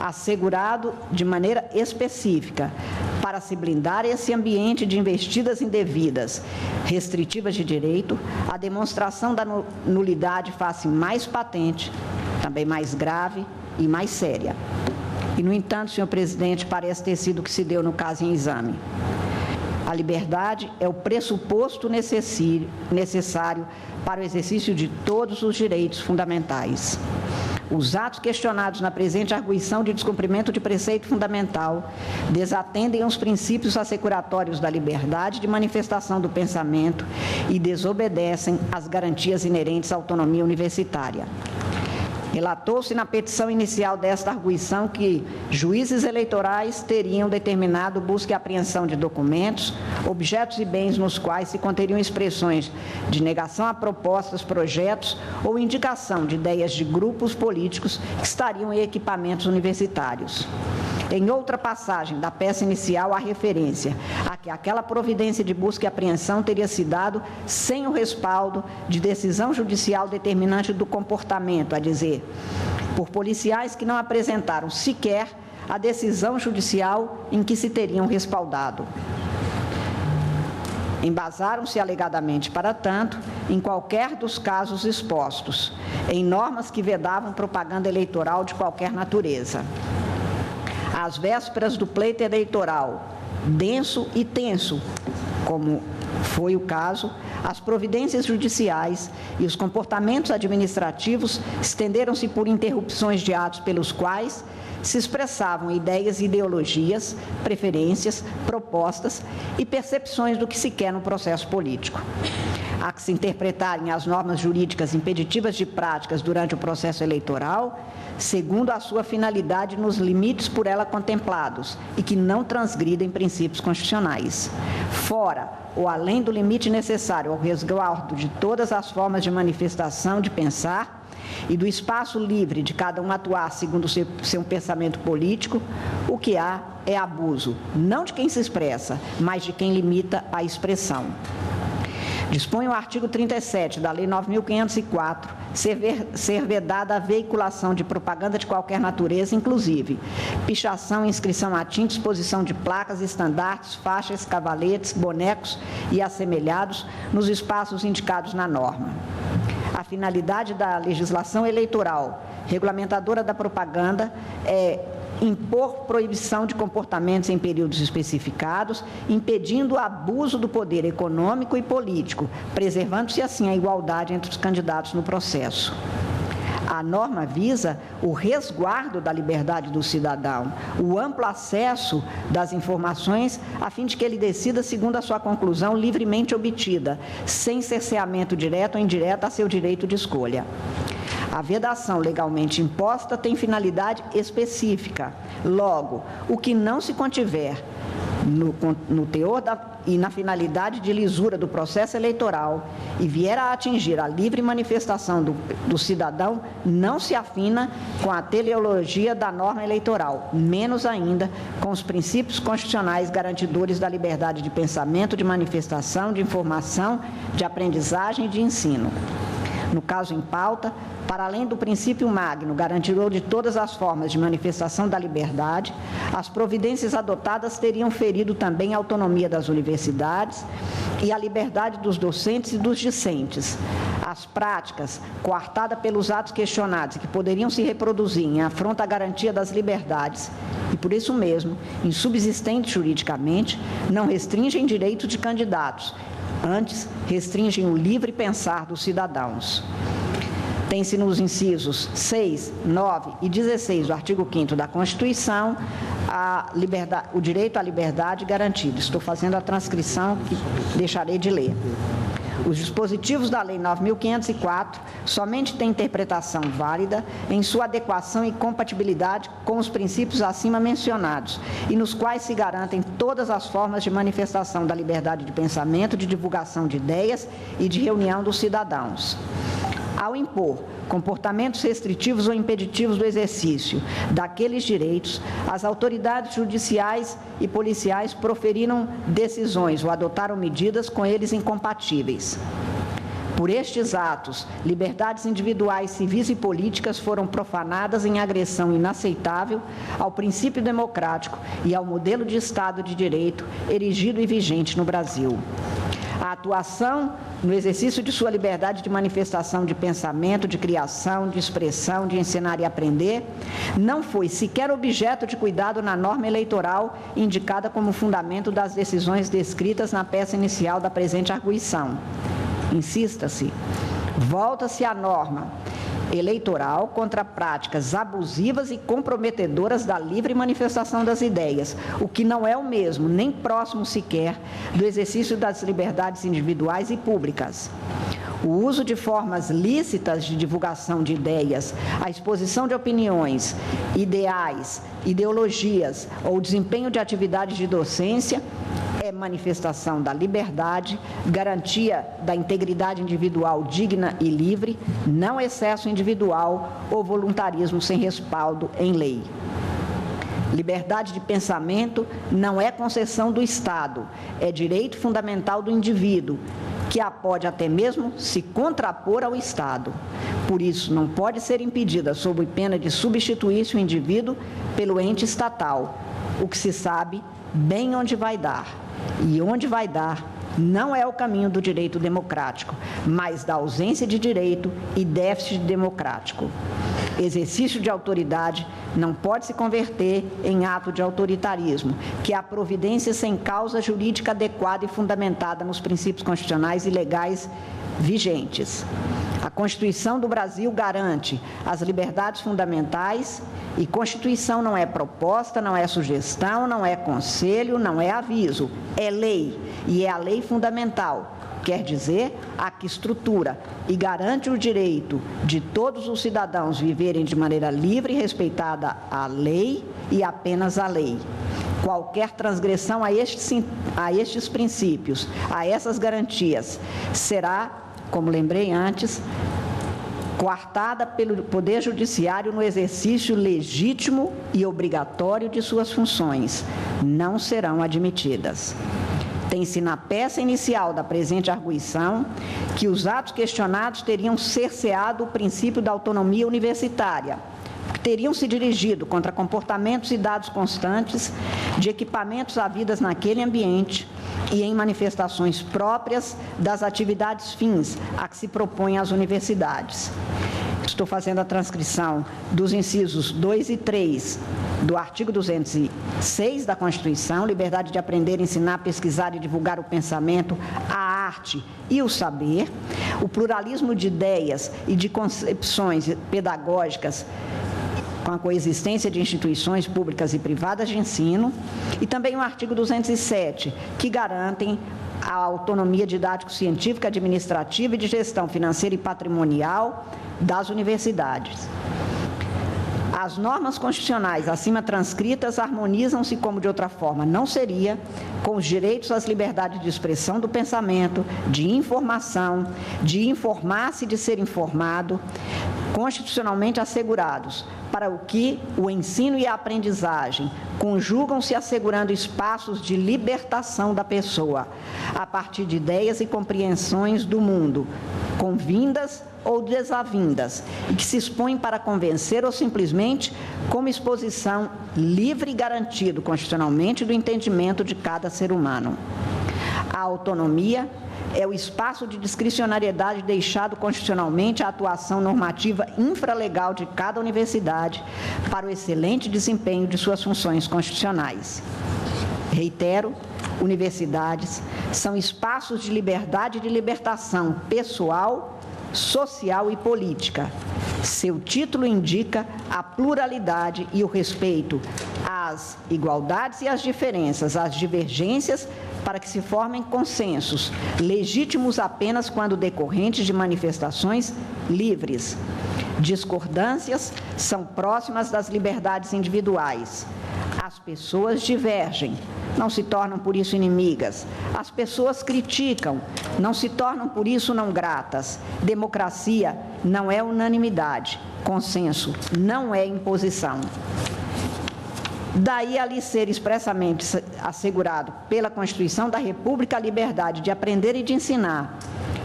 assegurado de maneira específica, para se blindar esse ambiente de investidas indevidas, restritivas de direito, a demonstração da nulidade faz-se mais patente, também mais grave e mais séria. E, no entanto, senhor presidente, parece ter sido o que se deu no caso em exame. A liberdade é o pressuposto necessário para o exercício de todos os direitos fundamentais. Os atos questionados na presente arguição de descumprimento de preceito fundamental desatendem os princípios assecuratórios da liberdade de manifestação do pensamento e desobedecem às garantias inerentes à autonomia universitária. Relatou-se na petição inicial desta arguição que juízes eleitorais teriam determinado busca e apreensão de documentos, objetos e bens nos quais se conteriam expressões de negação a propostas, projetos ou indicação de ideias de grupos políticos que estariam em equipamentos universitários. Em outra passagem da peça inicial, há referência a que aquela providência de busca e apreensão teria se dado sem o respaldo de decisão judicial determinante do comportamento, a dizer, por policiais que não apresentaram sequer a decisão judicial em que se teriam respaldado. Embasaram-se alegadamente, para tanto, em qualquer dos casos expostos, em normas que vedavam propaganda eleitoral de qualquer natureza. Às vésperas do pleito eleitoral, denso e tenso, como foi o caso, as providências judiciais e os comportamentos administrativos estenderam-se por interrupções de atos pelos quais se expressavam ideias e ideologias, preferências, propostas e percepções do que se quer no processo político. Há que se interpretarem as normas jurídicas impeditivas de práticas durante o processo eleitoral, segundo a sua finalidade nos limites por ela contemplados e que não transgridem princípios constitucionais. Fora ou além do limite necessário ao resguardo de todas as formas de manifestação de pensar e do espaço livre de cada um atuar segundo seu pensamento político, o que há é abuso, não de quem se expressa, mas de quem limita a expressão. Dispõe o artigo 37 da Lei 9.504 ser vedada a veiculação de propaganda de qualquer natureza, inclusive pichação, inscrição a tinta, exposição de placas, estandartes, faixas, cavaletes, bonecos e assemelhados nos espaços indicados na norma. A finalidade da legislação eleitoral regulamentadora da propaganda é impor proibição de comportamentos em períodos especificados, impedindo o abuso do poder econômico e político, preservando-se assim a igualdade entre os candidatos no processo. A norma visa o resguardo da liberdade do cidadão, o amplo acesso das informações, a fim de que ele decida segundo a sua conclusão livremente obtida, sem cerceamento direto ou indireto a seu direito de escolha. A vedação legalmente imposta tem finalidade específica. Logo, o que não se contiver no teor e na finalidade de lisura do processo eleitoral e vier a atingir a livre manifestação do cidadão, não se afina com a teleologia da norma eleitoral, menos ainda com os princípios constitucionais garantidores da liberdade de pensamento, de manifestação, de informação, de aprendizagem e de ensino. No caso em pauta, para além do princípio magno, garantidor de todas as formas de manifestação da liberdade, as providências adotadas teriam ferido também a autonomia das universidades e a liberdade dos docentes e dos discentes. As práticas, coartadas pelos atos questionados, que poderiam se reproduzir em afronta à garantia das liberdades, e por isso mesmo, insubsistentes juridicamente, não restringem direitos de candidatos, antes restringem o livre pensar dos cidadãos. Tem-se nos incisos 6, 9 e 16 do artigo 5º da Constituição o direito à liberdade garantido. Estou fazendo a transcrição que deixarei de ler. Os dispositivos da Lei 9.504 somente têm interpretação válida em sua adequação e compatibilidade com os princípios acima mencionados e nos quais se garantem todas as formas de manifestação da liberdade de pensamento, de divulgação de ideias e de reunião dos cidadãos. Ao impor comportamentos restritivos ou impeditivos do exercício daqueles direitos, as autoridades judiciais e policiais proferiram decisões ou adotaram medidas com eles incompatíveis. Por estes atos, liberdades individuais, civis e políticas foram profanadas em agressão inaceitável ao princípio democrático e ao modelo de Estado de Direito erigido e vigente no Brasil. A atuação no exercício de sua liberdade de manifestação de pensamento, de criação, de expressão, de ensinar e aprender, não foi sequer objeto de cuidado na norma eleitoral indicada como fundamento das decisões descritas na peça inicial da presente arguição. Insista-se, volta-se à norma eleitoral contra práticas abusivas e comprometedoras da livre manifestação das ideias, o que não é o mesmo, nem próximo sequer, do exercício das liberdades individuais e públicas. O uso de formas lícitas de divulgação de ideias, a exposição de opiniões, ideais, ideologias ou desempenho de atividades de docência é manifestação da liberdade, garantia da integridade individual digna e livre, não excesso individual ou voluntarismo sem respaldo em lei. Liberdade de pensamento não é concessão do Estado, é direito fundamental do indivíduo, que a pode até mesmo se contrapor ao Estado. Por isso, não pode ser impedida sob pena de substituir-se o indivíduo pelo ente estatal, o que se sabe bem onde vai dar. E onde vai dar não é o caminho do direito democrático, mas da ausência de direito e déficit democrático. Exercício de autoridade não pode se converter em ato de autoritarismo, que é a providência sem causa jurídica adequada e fundamentada nos princípios constitucionais e legais vigentes. A Constituição do Brasil garante as liberdades fundamentais e Constituição não é proposta, não é sugestão, não é conselho, não é aviso, é lei e é a lei fundamental. Quer dizer, a que estrutura e garante o direito de todos os cidadãos viverem de maneira livre e respeitada a lei e apenas a lei. Qualquer transgressão a estes princípios, a essas garantias, será, como lembrei antes, coartada pelo Poder Judiciário no exercício legítimo e obrigatório de suas funções. Não serão admitidas. Tem-se na peça inicial da presente arguição que os atos questionados teriam cerceado o princípio da autonomia universitária, que teriam se dirigido contra comportamentos e dados constantes de equipamentos havidas naquele ambiente e em manifestações próprias das atividades fins a que se propõem as universidades. Estou fazendo a transcrição dos incisos 2 e 3 do artigo 206 da Constituição, liberdade de aprender, ensinar, pesquisar e divulgar o pensamento, a arte e o saber, o pluralismo de ideias e de concepções pedagógicas com a coexistência de instituições públicas e privadas de ensino, e também o artigo 207, que garantem a autonomia didático-científica, administrativa e de gestão financeira e patrimonial das universidades. As normas constitucionais acima transcritas harmonizam-se, como de outra forma não seria, com os direitos às liberdades de expressão do pensamento, de informação, de informar-se e de ser informado, constitucionalmente assegurados, para o que o ensino e a aprendizagem conjugam-se assegurando espaços de libertação da pessoa, a partir de ideias e compreensões do mundo, convindas ou desavindas, e que se expõem para convencer ou simplesmente como exposição livre e garantido constitucionalmente do entendimento de cada ser humano. A autonomia é o espaço de discricionariedade deixado constitucionalmente à atuação normativa infralegal de cada universidade para o excelente desempenho de suas funções constitucionais. Reitero, universidades são espaços de liberdade e de libertação pessoal, social e política. Seu título indica a pluralidade e o respeito às igualdades e às diferenças, às divergências para que se formem consensos, legítimos apenas quando decorrentes de manifestações livres. Discordâncias são próximas das liberdades individuais. As pessoas divergem, não se tornam por isso inimigas. As pessoas criticam, não se tornam por isso não gratas. Democracia não é unanimidade. Consenso não é imposição. Daí ali ser expressamente assegurado pela Constituição da República a liberdade de aprender e de ensinar,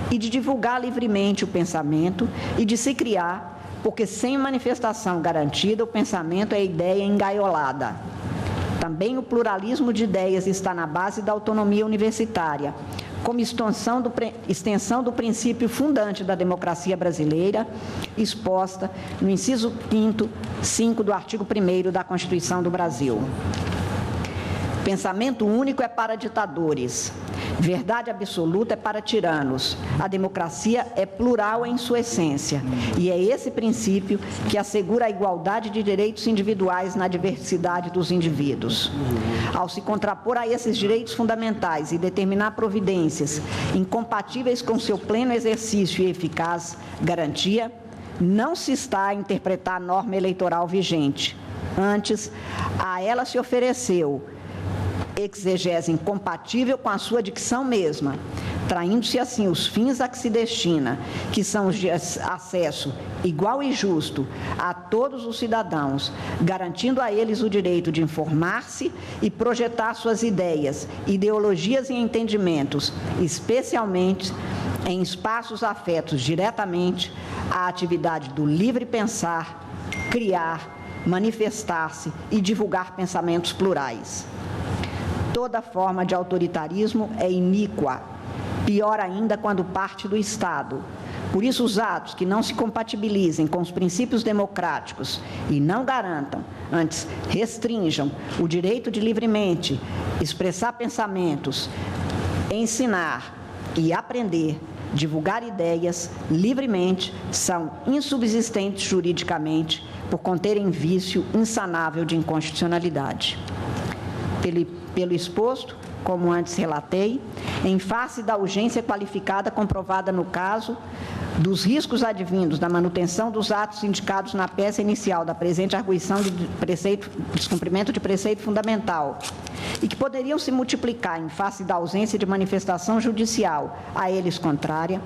e de divulgar livremente o pensamento e de se criar, porque sem manifestação garantida o pensamento é ideia engaiolada. Também o pluralismo de ideias está na base da autonomia universitária, como extensão do princípio fundante da democracia brasileira, exposta no inciso 5 do artigo 1º da Constituição do Brasil. Pensamento único é para ditadores, verdade absoluta é para tiranos. A democracia é plural em sua essência, e é esse princípio que assegura a igualdade de direitos individuais na diversidade dos indivíduos. Ao se contrapor a esses direitos fundamentais e determinar providências incompatíveis com seu pleno exercício e eficaz garantia, não se está a interpretar a norma eleitoral vigente. Antes, a ela se ofereceu exegese incompatível com a sua dicção mesma, traindo-se assim os fins a que se destina, que são os de acesso igual e justo a todos os cidadãos, garantindo a eles o direito de informar-se e projetar suas ideias, ideologias e entendimentos, especialmente em espaços afetos diretamente à atividade do livre pensar, criar, manifestar-se e divulgar pensamentos plurais. Toda forma de autoritarismo é iníqua, pior ainda quando parte do Estado. Por isso, os atos que não se compatibilizem com os princípios democráticos e não garantam, antes restringam o direito de livremente expressar pensamentos, ensinar e aprender, divulgar ideias livremente, são insubsistentes juridicamente por conterem vício insanável de inconstitucionalidade. Pelo exposto, como antes relatei, em face da urgência qualificada comprovada no caso, dos riscos advindos da manutenção dos atos indicados na peça inicial da presente arguição de descumprimento de preceito fundamental, e que poderiam se multiplicar em face da ausência de manifestação judicial a eles contrária,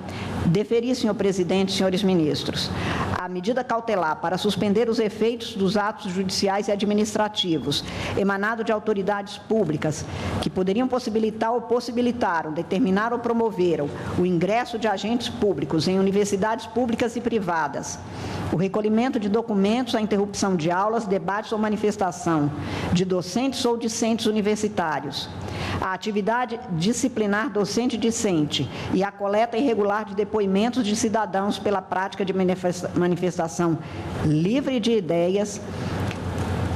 deferi, senhor presidente, senhores ministros, a medida cautelar para suspender os efeitos dos atos judiciais e administrativos emanado de autoridades públicas que poderiam possibilitar ou possibilitaram, determinar ou promoveram o ingresso de agentes públicos em universidades públicas e privadas, o recolhimento de documentos, a interrupção de aulas, debates ou manifestação de docentes ou discentes universitários, a atividade disciplinar docente-discente e a coleta irregular de depoimentos de cidadãos pela prática de manifestação livre de ideias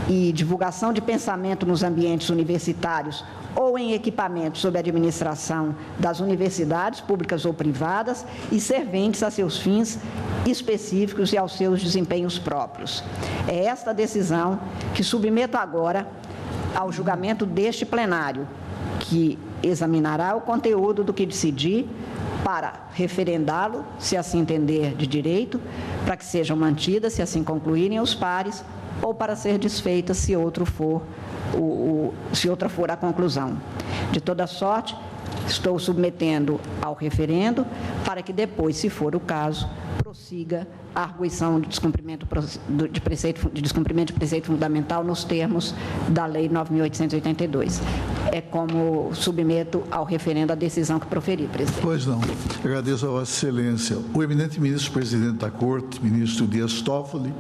e divulgação de pensamento nos ambientes universitários ou em equipamentos sob administração das universidades públicas ou privadas e serventes a seus fins específicos e aos seus desempenhos próprios. É esta decisão que submeto agora ao julgamento deste plenário, que examinará o conteúdo do que decidir para referendá-lo, se assim entender de direito, para que sejam mantidas, se assim concluírem os pares, ou para ser desfeita, se outra for a conclusão. De toda sorte, estou submetendo ao referendo para que depois, se for o caso, prossiga a arguição de descumprimento de preceito fundamental nos termos da Lei 9.882. É como submeto ao referendo a decisão que proferi, presidente. Pois não. Agradeço a Vossa Excelência. O eminente ministro-presidente da Corte, ministro Dias Toffoli,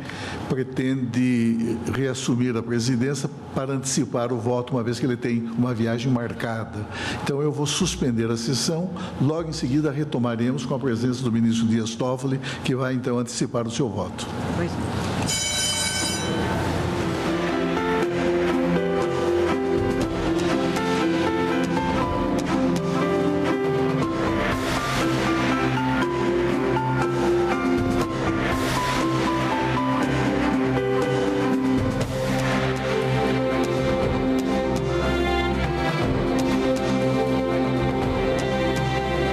pretende reassumir a presidência para antecipar o voto, uma vez que ele tem uma viagem marcada. Então, eu vou suspender a sessão. Logo em seguida, retomaremos com a presença do ministro Dias Toffoli, que vai, então, antecipar o seu voto. Pois não.